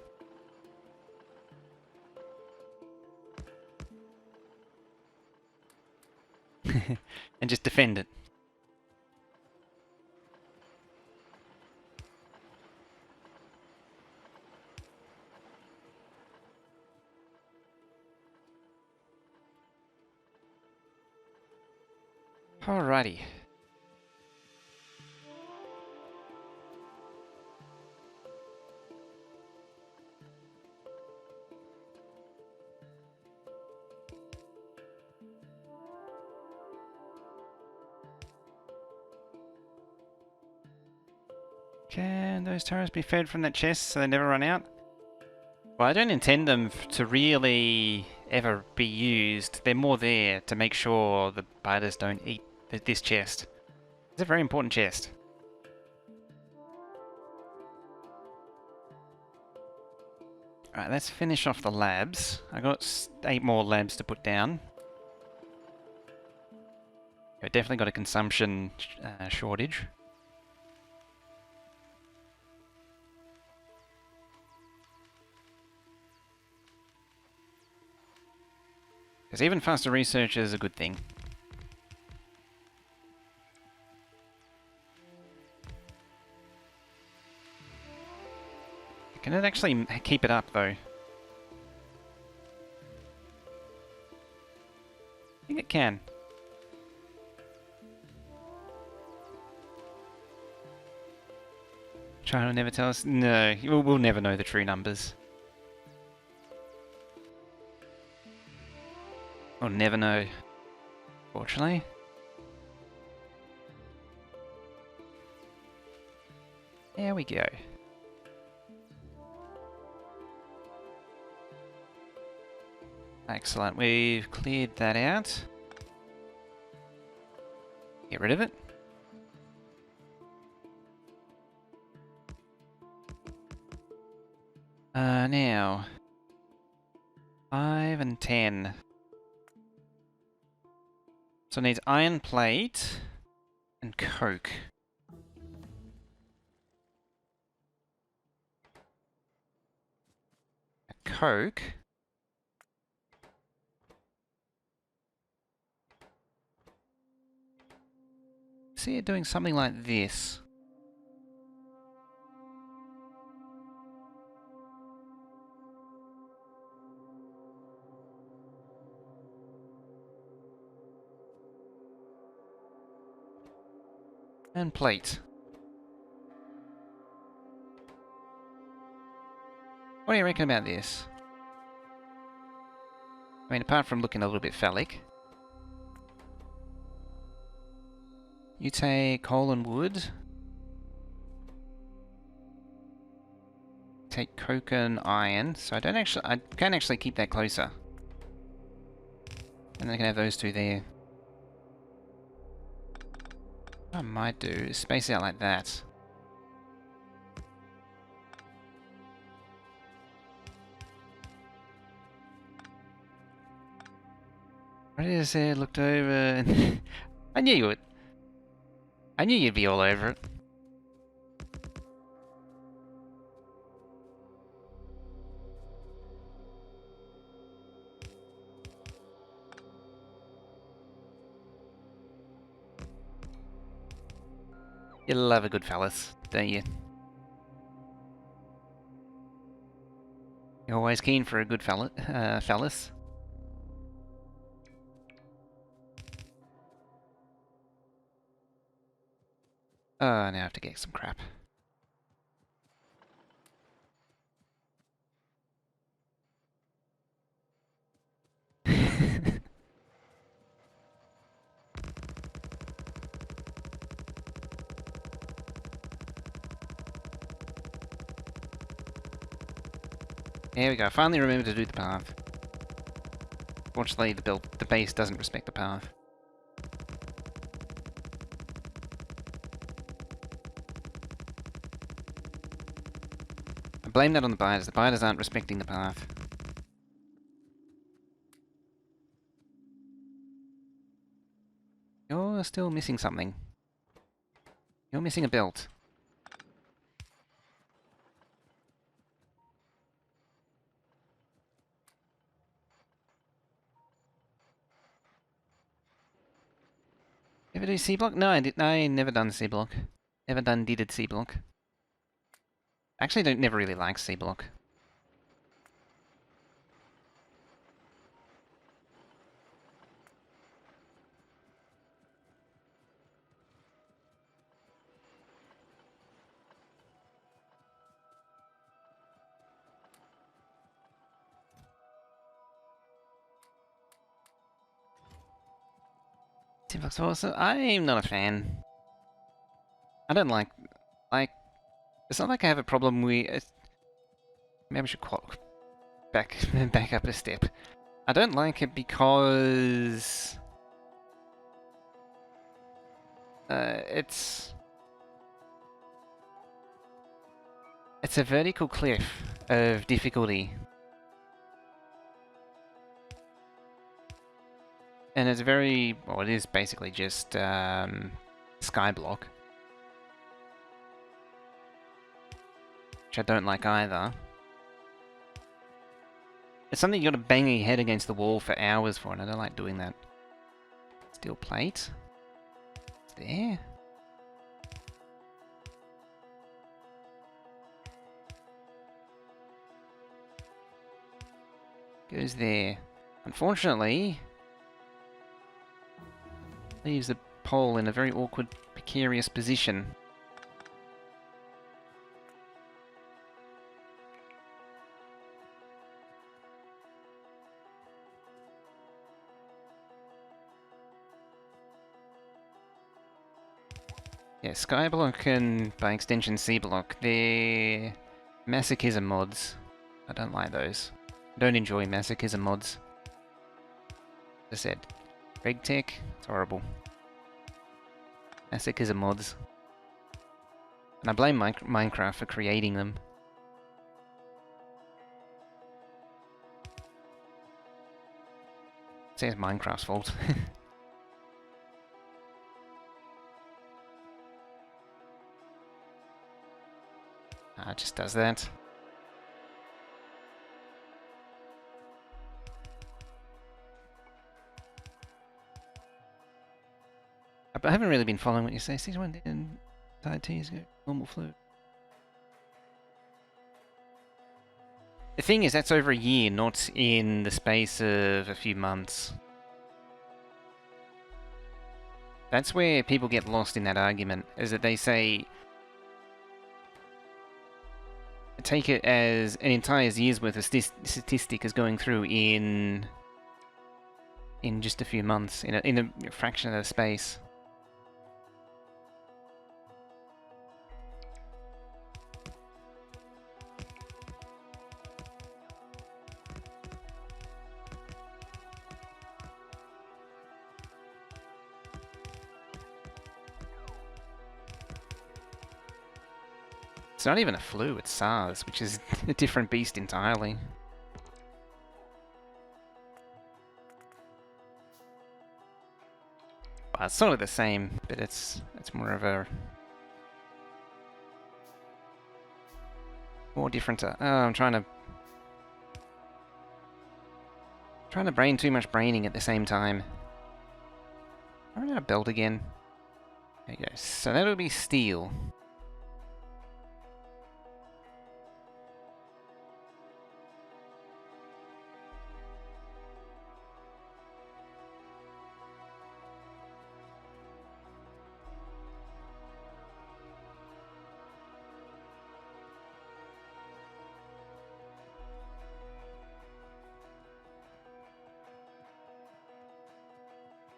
Speaker 1: And just defend it. Alrighty. Can those turrets be fed from that chest so they never run out? Well, I don't intend them to really ever be used. They're more there to make sure the biters don't eat this chest. It's a very important chest. Alright, let's finish off the labs. I got 8 more labs to put down. I definitely got a consumption shortage. Because even faster research is a good thing. Can it actually keep it up, though? I think it can. China will never tell us? No, we'll never know the true numbers. We'll never know, fortunately. There we go. Excellent, we've cleared that out. Get rid of it. Now 5 and 10. So it needs iron plate and coke. coke. See it doing something like this. And plate. What do you reckon about this? I mean, apart from looking a little bit phallic. You take coal and wood. Take coke and iron. So I can actually keep that closer. And then I can have those two there. What I might do is space it out like that. Right as I looked over and I knew you would. I knew you'd be all over it. You love a good phallus, don't you? You're always keen for a good phallus. Oh, now I have to get some crap. There we go, finally remember to do the path. Fortunately, the base doesn't respect the path. I blame that on the biters. The biters aren't respecting the path. You're still missing something. You're missing a belt. Ever do C block? No, I never done C block. Never did C block. Actually, don't never really like C block. C block's awesome. I'm not a fan. I don't like. It's not like I have a problem with. Maybe I should back up a step. I don't like it because it's a vertical cliff of difficulty, and it's very well. It is basically just skyblock, which I don't like either. It's something you gotta bang your head against the wall for hours for, and I don't like doing that. Steel plate. It's there. Goes there. Unfortunately, leaves the pole in a very awkward, precarious position. Yeah, Skyblock and, by extension, C-Block, they're masochism mods. I don't like those. I don't enjoy masochism mods. As I said, RegTech, it's horrible. Masochism mods. And I blame Minecraft for creating them. Say it's Minecraft's fault. It just does that. I haven't really been following what you say. Season 1 and side T's go normal flow. The thing is, that's over a year, not in the space of a few months. That's where people get lost in that argument, is that they say, take it as an entire year's worth of statistic is going through in just a few months, in a fraction of the space. It's not even a flu, it's SARS, which is a different beast entirely. But it's sort of the same, but it's more of a more different. Oh, I'm trying to brain too much braining at the same time. I run out of belt again. There you go. So that'll be steel.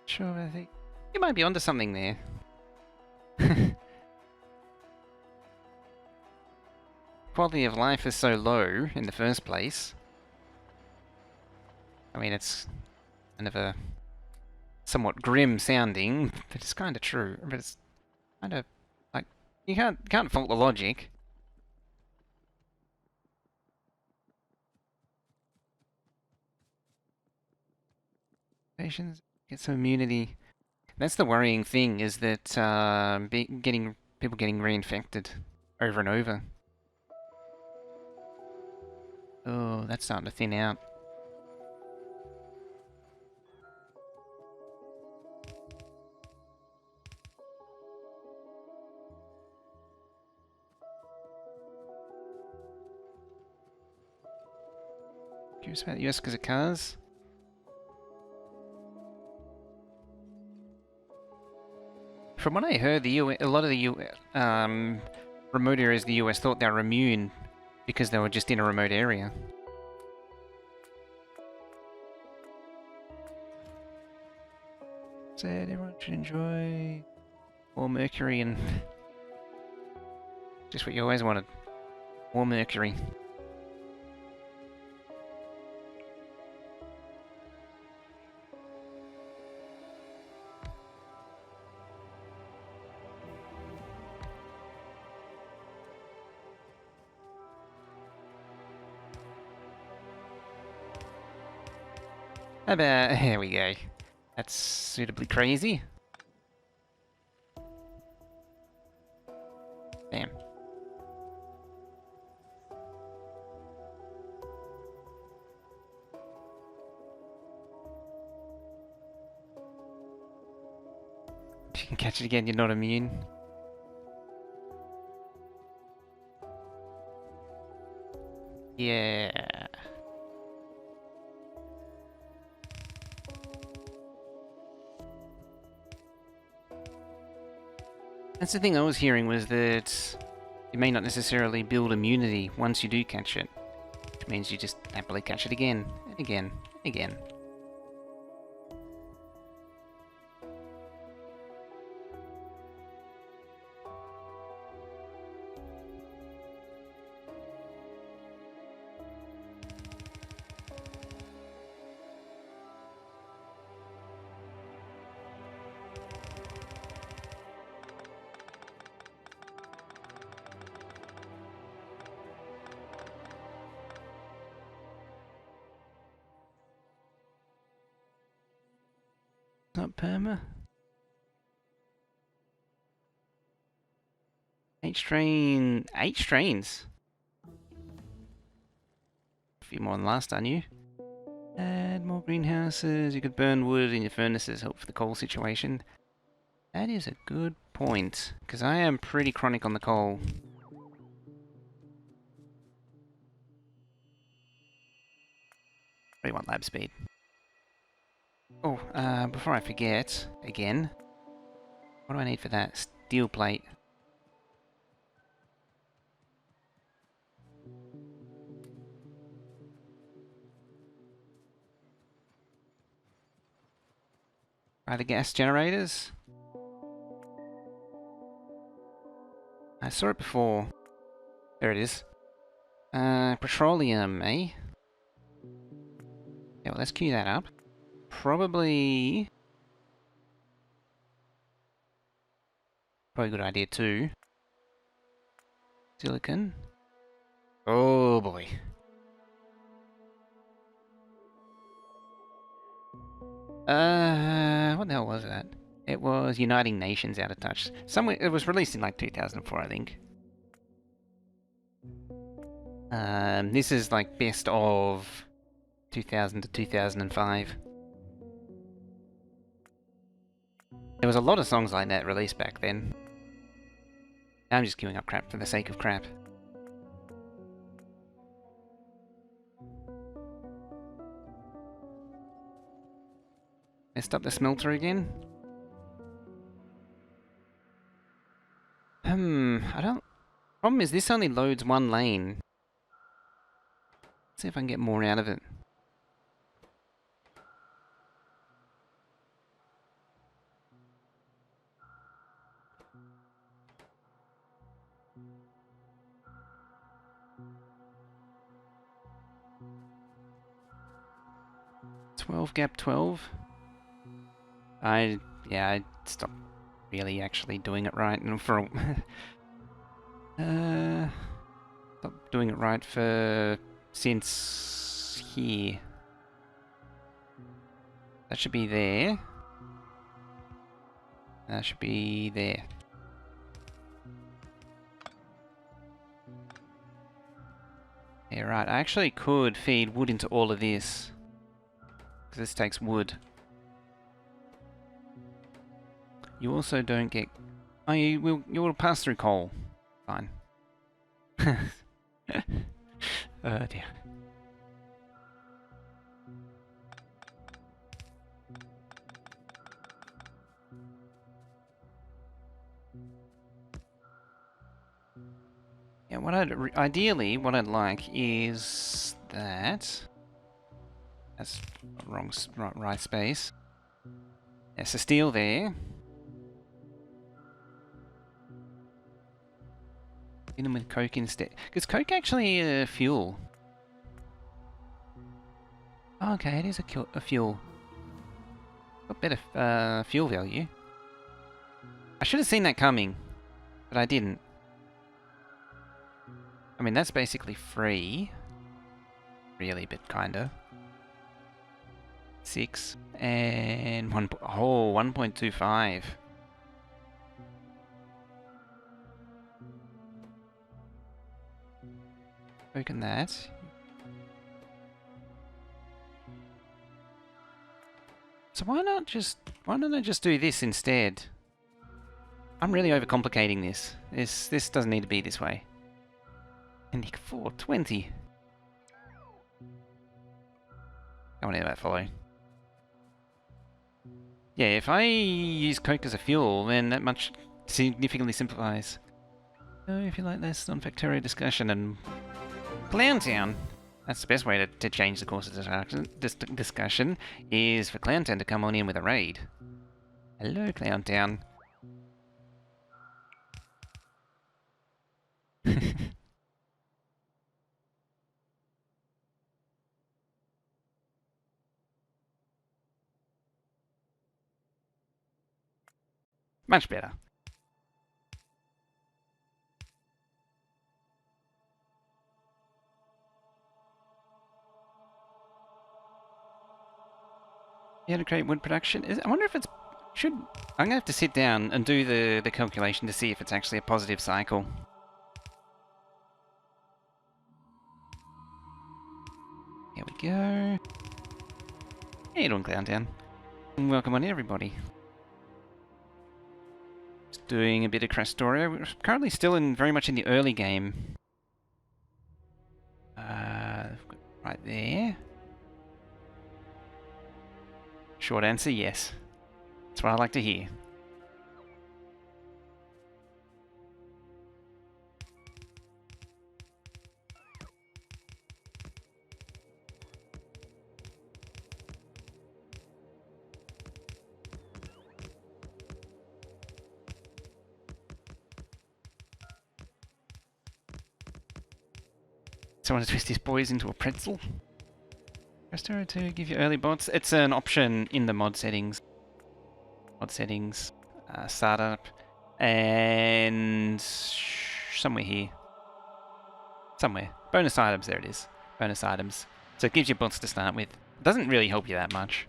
Speaker 1: Sure, I think you might be onto something there. Quality of life is so low in the first place. I mean, it's kind of a somewhat grim sounding, but it's kind of true. But it's kind of like you can't fault the logic. Patients get some immunity. That's the worrying thing, is that people getting reinfected over and over. Oh, that's starting to thin out. Curious about the US because of cars. From what I heard, a lot of the remote areas of the US thought they were immune because they were just in a remote area. Said everyone should enjoy more mercury and just what you always wanted. More mercury. Here we go. That's suitably crazy. Damn. If you can catch it again, you're not immune. Yeah. That's the thing I was hearing, was that you may not necessarily build immunity once you do catch it. Which means you just happily catch it again, and again, and again. Not perma. Eight strains. A few more than last, I knew. Add more greenhouses. You could burn wood in your furnaces, help for the coal situation. That is a good point, because I am pretty chronic on the coal. Really want lab speed. Oh, before I forget, again, what do I need for that? Steel plate. Try the gas generators. I saw it before. There it is. Petroleum, eh? Yeah, well, let's queue that up. Probably a good idea too. Silicon. Oh boy. What the hell was that? It was United Nations Out of Touch. Somewhere it was released in like 2004, I think. This is like best of 2000 to 2005. There was a lot of songs like that released back then. I'm just queuing up crap for the sake of crap. Messed up the smelter again? I don't... Problem is this only loads one lane. Let's see if I can get more out of it. Gap 12. I stopped really actually doing it right and for stopped doing it right for since here. That should be there. That should be there. Yeah, right. I actually could feed wood into all of this. Because this takes wood. You also don't get... Oh, you will pass through coal. Fine. Oh dear. Yeah, ideally what I'd like is that. That's wrong, right space. Yeah, so steel there. In them with coke instead. Because coke actually fuel. Oh, okay, it is a fuel. Got better fuel value. I should have seen that coming, but I didn't. I mean, that's basically free. Really, but kinda. 6 and 1.25. Open that. So why don't I just do this instead? I'm really overcomplicating this. This doesn't need to be this way. And 420. I want to let that follow. Yeah, if I use coke as a fuel, then that much significantly simplifies. So if you like this on Factorio discussion and Clowntown, that's the best way to change the course of this discussion, is for Clowntown to come on in with a raid. Hello, Clowntown. Much better. Yeah, to create wood production. I wonder if it's... I'm going to have to sit down and do the calculation to see if it's actually a positive cycle. Here we go. How you doing, Clowntown? Welcome on everybody. doing a bit of Krastorio. We're currently still very much in the early game. Right there. Short answer, yes. That's what I like to hear. Someone to twist his boys into a pretzel. Krastorio to give you early bots. It's an option in the mod settings. Mod settings, startup, and somewhere here. Somewhere. Bonus items, there it is. Bonus items. So it gives you bots to start with. It doesn't really help you that much.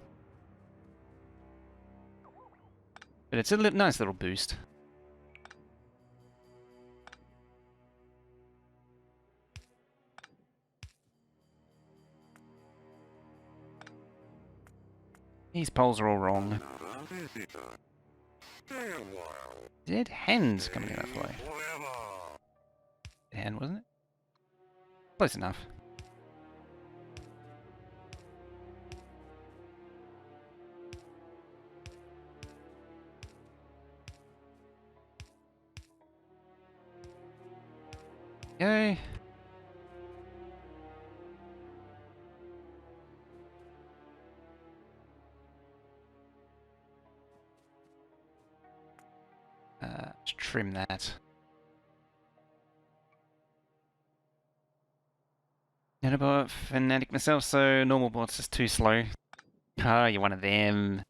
Speaker 1: But it's a nice little boost. These polls are all wrong. Dead hens coming that way. Hen, wasn't it? Close enough. Yay. Let's trim that. Nanobot fanatic myself, so normal bot's just too slow. Oh, you're one of them.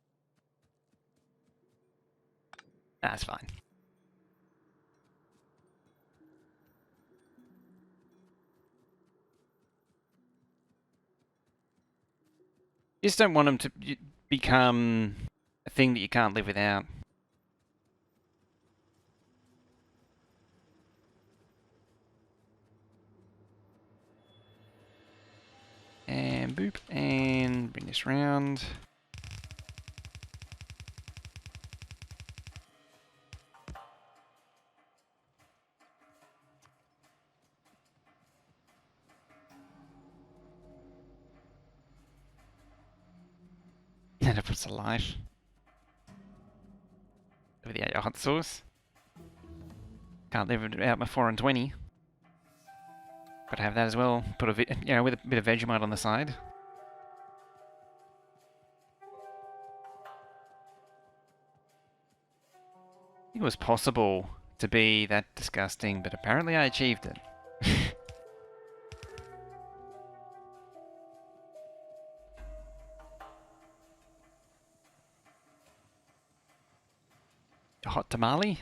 Speaker 1: That's fine. You just don't want them to become a thing that you can't live without. And boop, and bring this round. And it puts a light. Over the hot sauce. Can't live without my 4 and 20. Gotta have that as well. Put with a bit of Vegemite on the side. I think it was possible to be that disgusting, but apparently I achieved it. A hot tamale?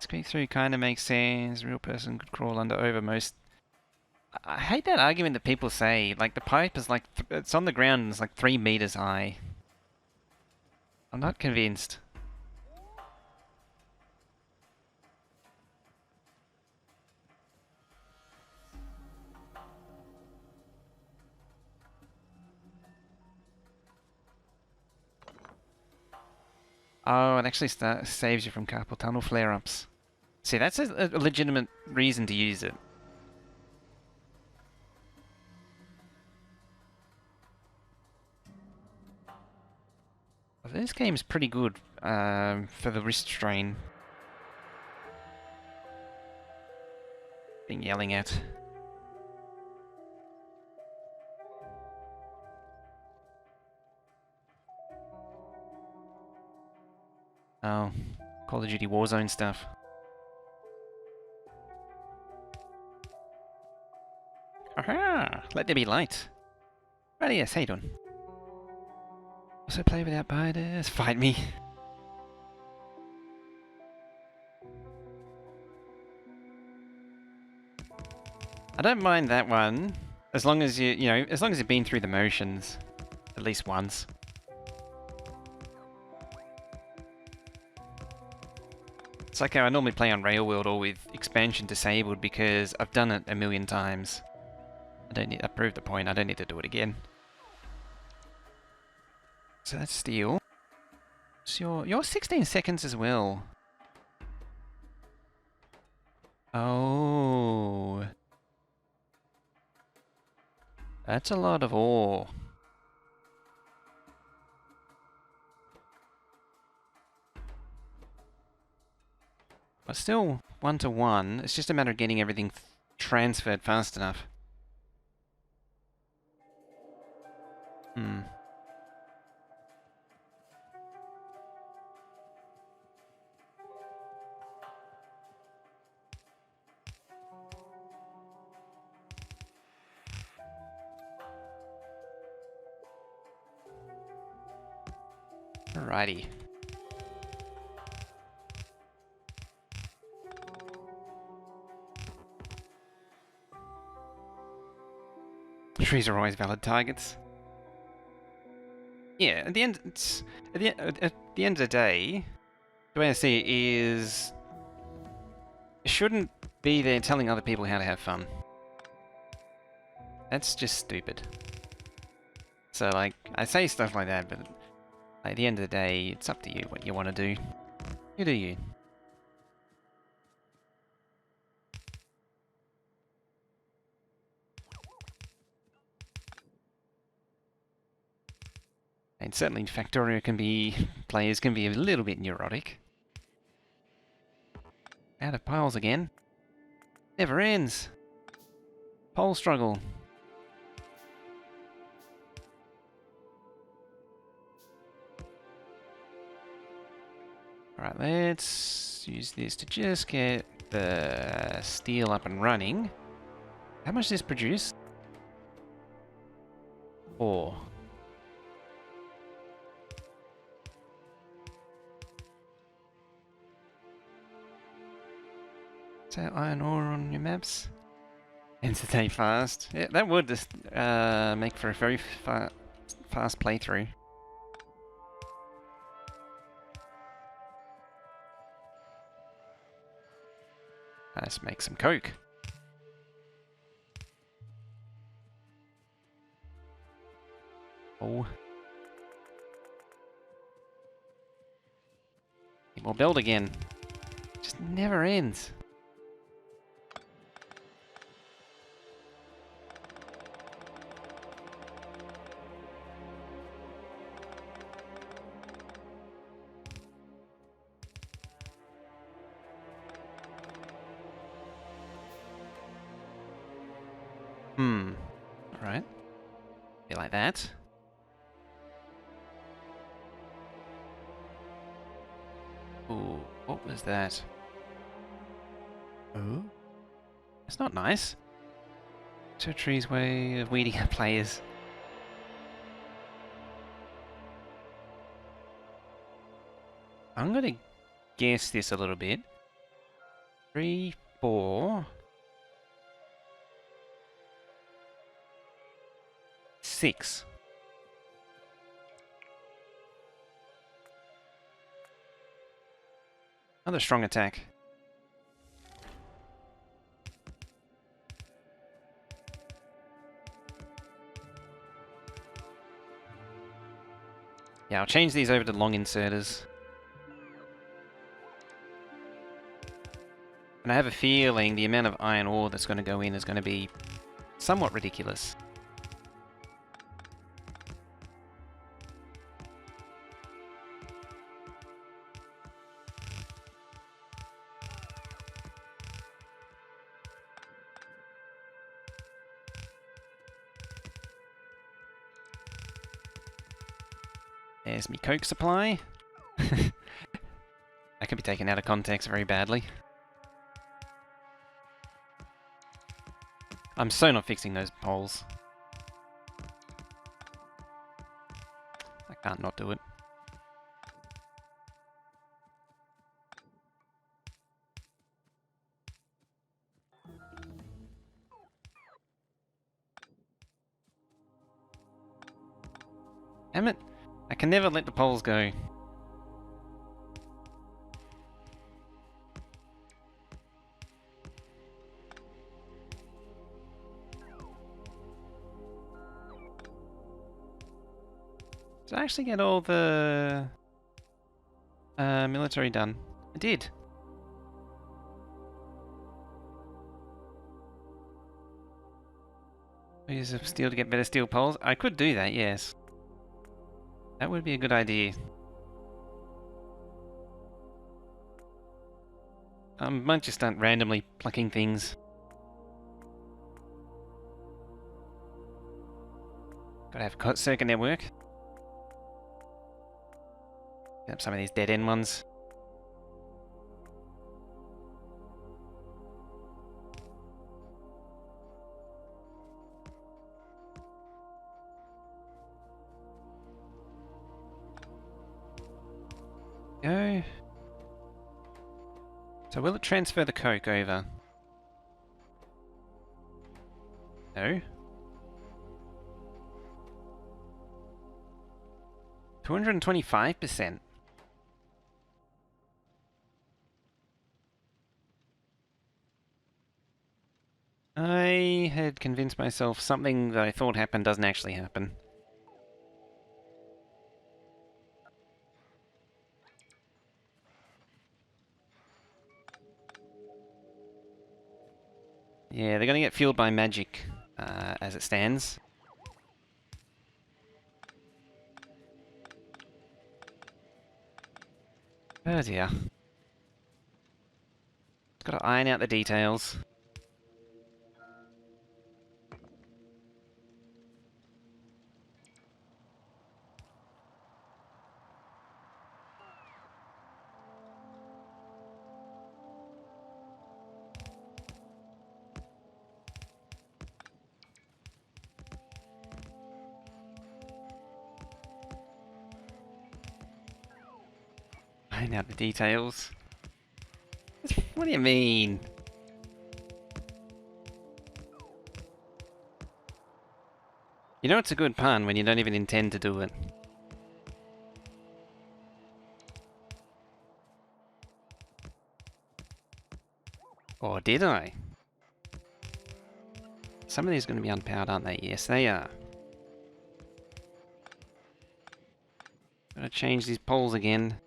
Speaker 1: Squeak through kind of makes sense. A real person could crawl under over most. I hate that argument that people say. Like, the pipe is like, it's on the ground and it's like 3 meters high. I'm not convinced. Oh, it actually saves you from carpal tunnel flare-ups. See, that's a legitimate reason to use it. Well, this game's pretty good for the wrist strain. Being yelling at. Oh, Call of Duty Warzone stuff. Aha! Let there be light. Right, yes, how you doing? Also play without biters. Fight me. I don't mind that one, as long as as long as you've been through the motions at least once. It's like how I normally play on Railworld or with expansion disabled because I've done it a million times. I proved the point, I don't need to do it again. So that's steel. So you're 16 seconds as well. Oh. That's a lot of ore. But still 1-to-1. It's just a matter of getting everything transferred fast enough. Hmm. Alrighty. Trees are always valid targets. Yeah, at the end, at the end of the day, the way I see it is, it shouldn't be there telling other people how to have fun. That's just stupid. So, like, I say stuff like that, but at the end of the day, it's up to you what you want to do. You do you. And certainly Factorio players can be a little bit neurotic. Out of piles again. Never ends. Pole struggle. Alright, let's use this to just get the steel up and running. How much does this produce? 4. Is that iron ore on your maps? Ends the day fast. Yeah, that would just make for a very fast playthrough. Let's make some coke. Oh. We'll build again. Just never ends. Alright. Be like that. Ooh, what was that? Oh? It's not nice. Tree's way of weeding out players. I'm gonna guess this a little bit. 3, 4... 6. Another strong attack. Yeah, I'll change these over to long inserters. And I have a feeling the amount of iron ore that's going to go in is going to be somewhat ridiculous. There's me coke supply. That could be taken out of context very badly. I'm so not fixing those poles. I can't not do it. Damn it! I can never let the poles go. Did I actually get all the military done? I did. Use of steel to get better steel poles. I could do that, yes. That would be a good idea. Might just start randomly plucking things. Gotta have a circuit network. Get up some of these dead end ones. Go. So will it transfer the coke over? No. 225%. I had convinced myself something that I thought happened doesn't actually happen. Yeah, they're gonna get fueled by magic, as it stands. Oh dear. Gotta iron out the details. Iron out the details. What do you mean? You know it's a good pun when you don't even intend to do it. Or did I? Some of these are going to be unpowered, aren't they? Yes, they are. Gotta change these poles again.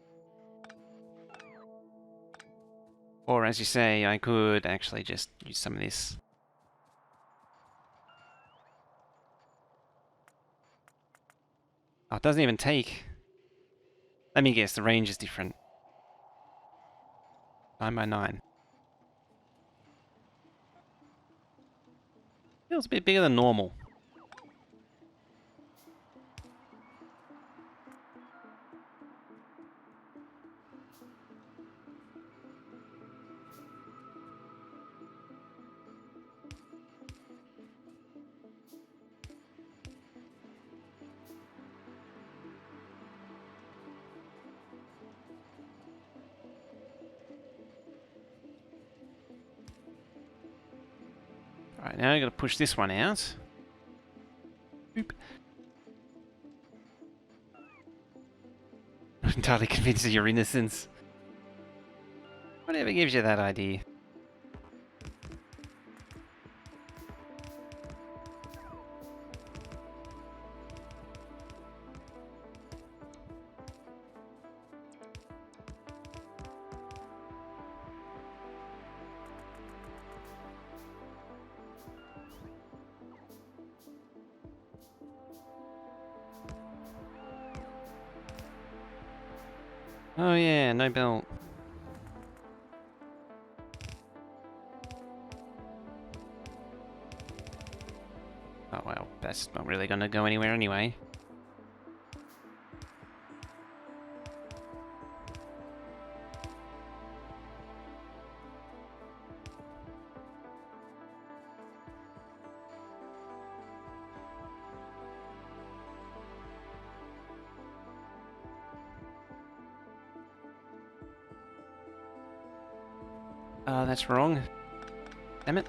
Speaker 1: Or, as you say, I could actually just use some of this. Oh, it doesn't even take. Let me guess, the range is different. 9 by 9. Feels a bit bigger than normal. Alright, now I gotta push this one out. Oop. I'm entirely convinced of your innocence. Whatever gives you that idea. Oh yeah, no belt. Oh well, that's not really gonna go anywhere anyway. Oh, that's wrong. Damn it.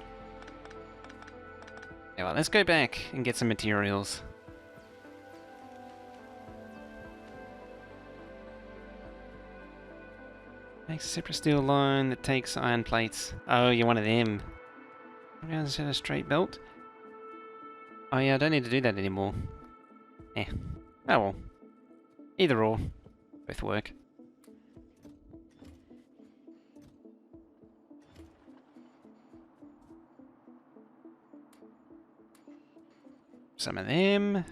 Speaker 1: Yeah, well, let's go back and get some materials. Makes a separate steel line that takes iron plates. Oh, you're one of them. Around instead of a straight belt. Oh yeah, I don't need to do that anymore. Eh. Oh well. Either or. Both work. Some of them.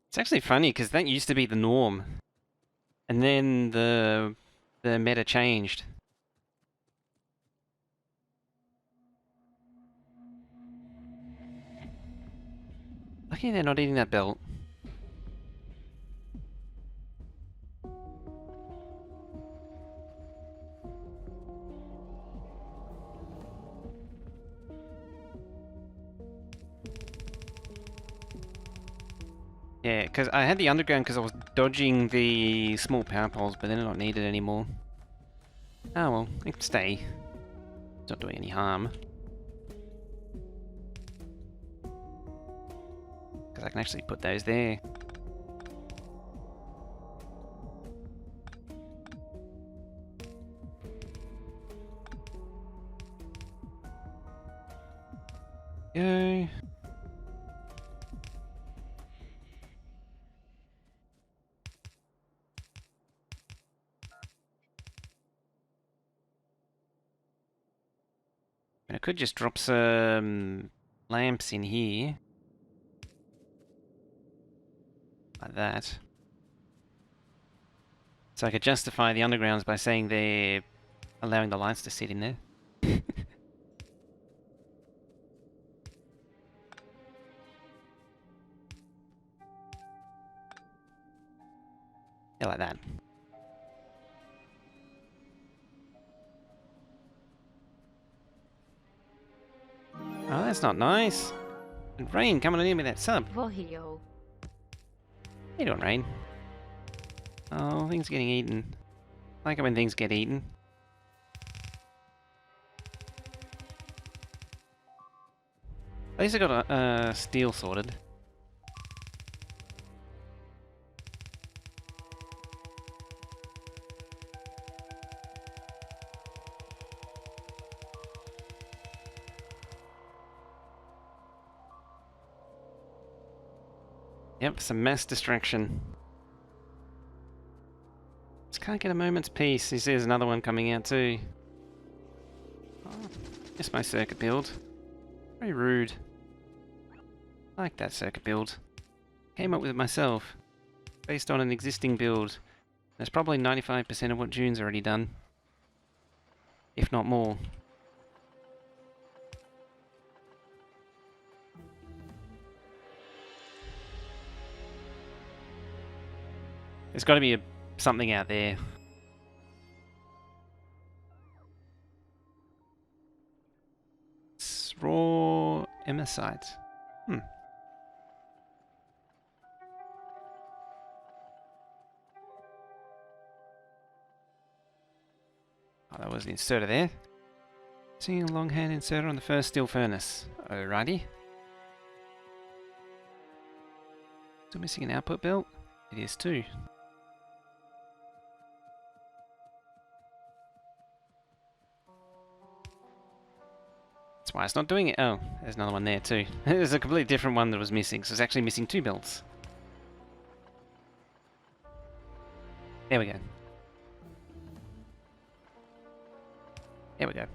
Speaker 1: It's actually funny because that used to be the norm, and then the meta changed. Lucky they're not eating that belt. Yeah, because I had the underground because I was dodging the small power poles, but they're not needed anymore. Oh well, they can stay. It's not doing any harm. Because I can actually put those there. Go. I could just drop some lamps in here. Like that. So I could justify the undergrounds by saying they're allowing the lights to sit in there. Yeah, like that. Oh, that's not nice. And Rain coming in with that sub.
Speaker 2: Vojio.
Speaker 1: How you doing, Rain? Oh, things getting eaten. I like it when things get eaten. At least I got a steel sorted. Yep, some mass distraction. Just can't get a moment's peace. He says another one coming out too. Oh, just my circuit build. Very rude. I like that circuit build. Came up with it myself. Based on an existing build. That's probably 95% of what June's already done. If not more. There's got to be something out there. It's raw emersite. Hmm. Oh, that was the inserter there. Seeing a long hand inserter on the first steel furnace. Alrighty. Still missing an output belt? It is too. That's why it's not doing it. Oh, there's another one there too. There's a completely different one that was missing, so it's actually missing two belts. There we go. There we go.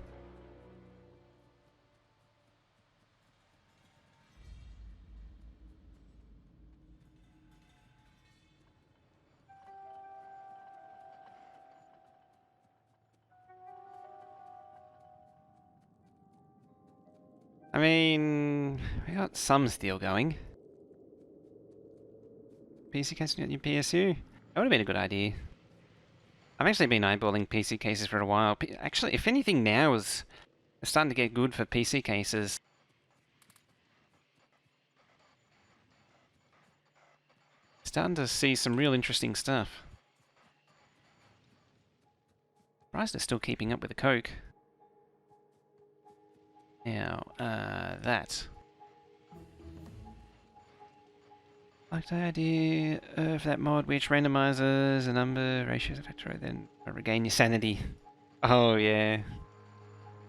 Speaker 1: I mean, we got some steel going. PC case on your PSU? That would have been a good idea. I've actually been eyeballing PC cases for a while. Actually, if anything now is starting to get good for PC cases. Starting to see some real interesting stuff. Surprised they're still keeping up with the Coke. Now, that. Like the idea of that mod which randomizes a number, ratios of Factorio, then regain your sanity. Oh yeah.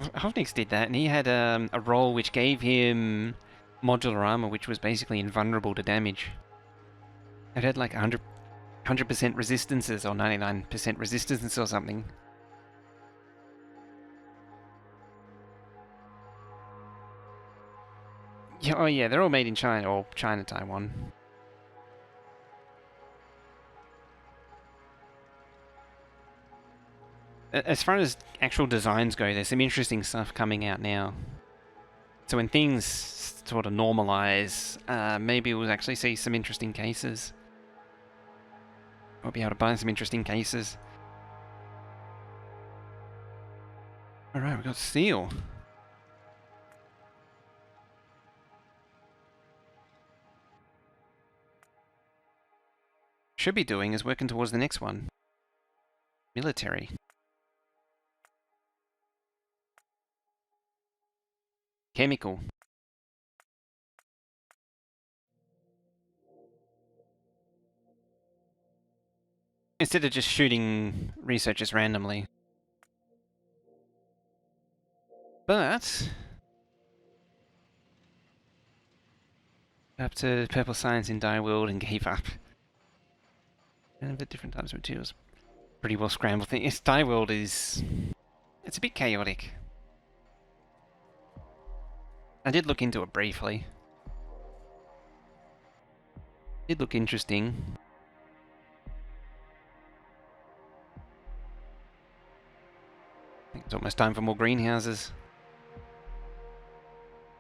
Speaker 1: Hovnix did that, and he had a role which gave him modular armor, which was basically invulnerable to damage. It had like 100% resistances or 99% resistance or something. Yeah, oh yeah, they're all made in China, or China, Taiwan. As far as actual designs go, there's some interesting stuff coming out now. So when things sort of normalize, maybe we'll actually see some interesting cases. We'll be able to buy some interesting cases. Alright, we've got steel. Should be doing is working towards the next one. Military. Chemical. Instead of just shooting researchers randomly. But up to purple science in Dye World and gave up. And the different types of materials. Pretty well scrambled thing. Yes, Dye World is... it's a bit chaotic. I did look into it briefly. Did look interesting. I think it's almost time for more greenhouses.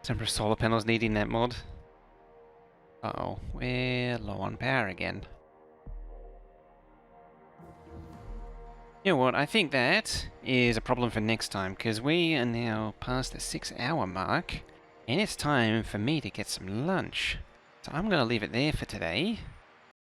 Speaker 1: Number of solar panels needed in that mod. Uh-oh, we're low on power again. You know what, I think that is a problem for next time, because we are now past the 6-hour mark, and it's time for me to get some lunch. So I'm going to leave it there for today.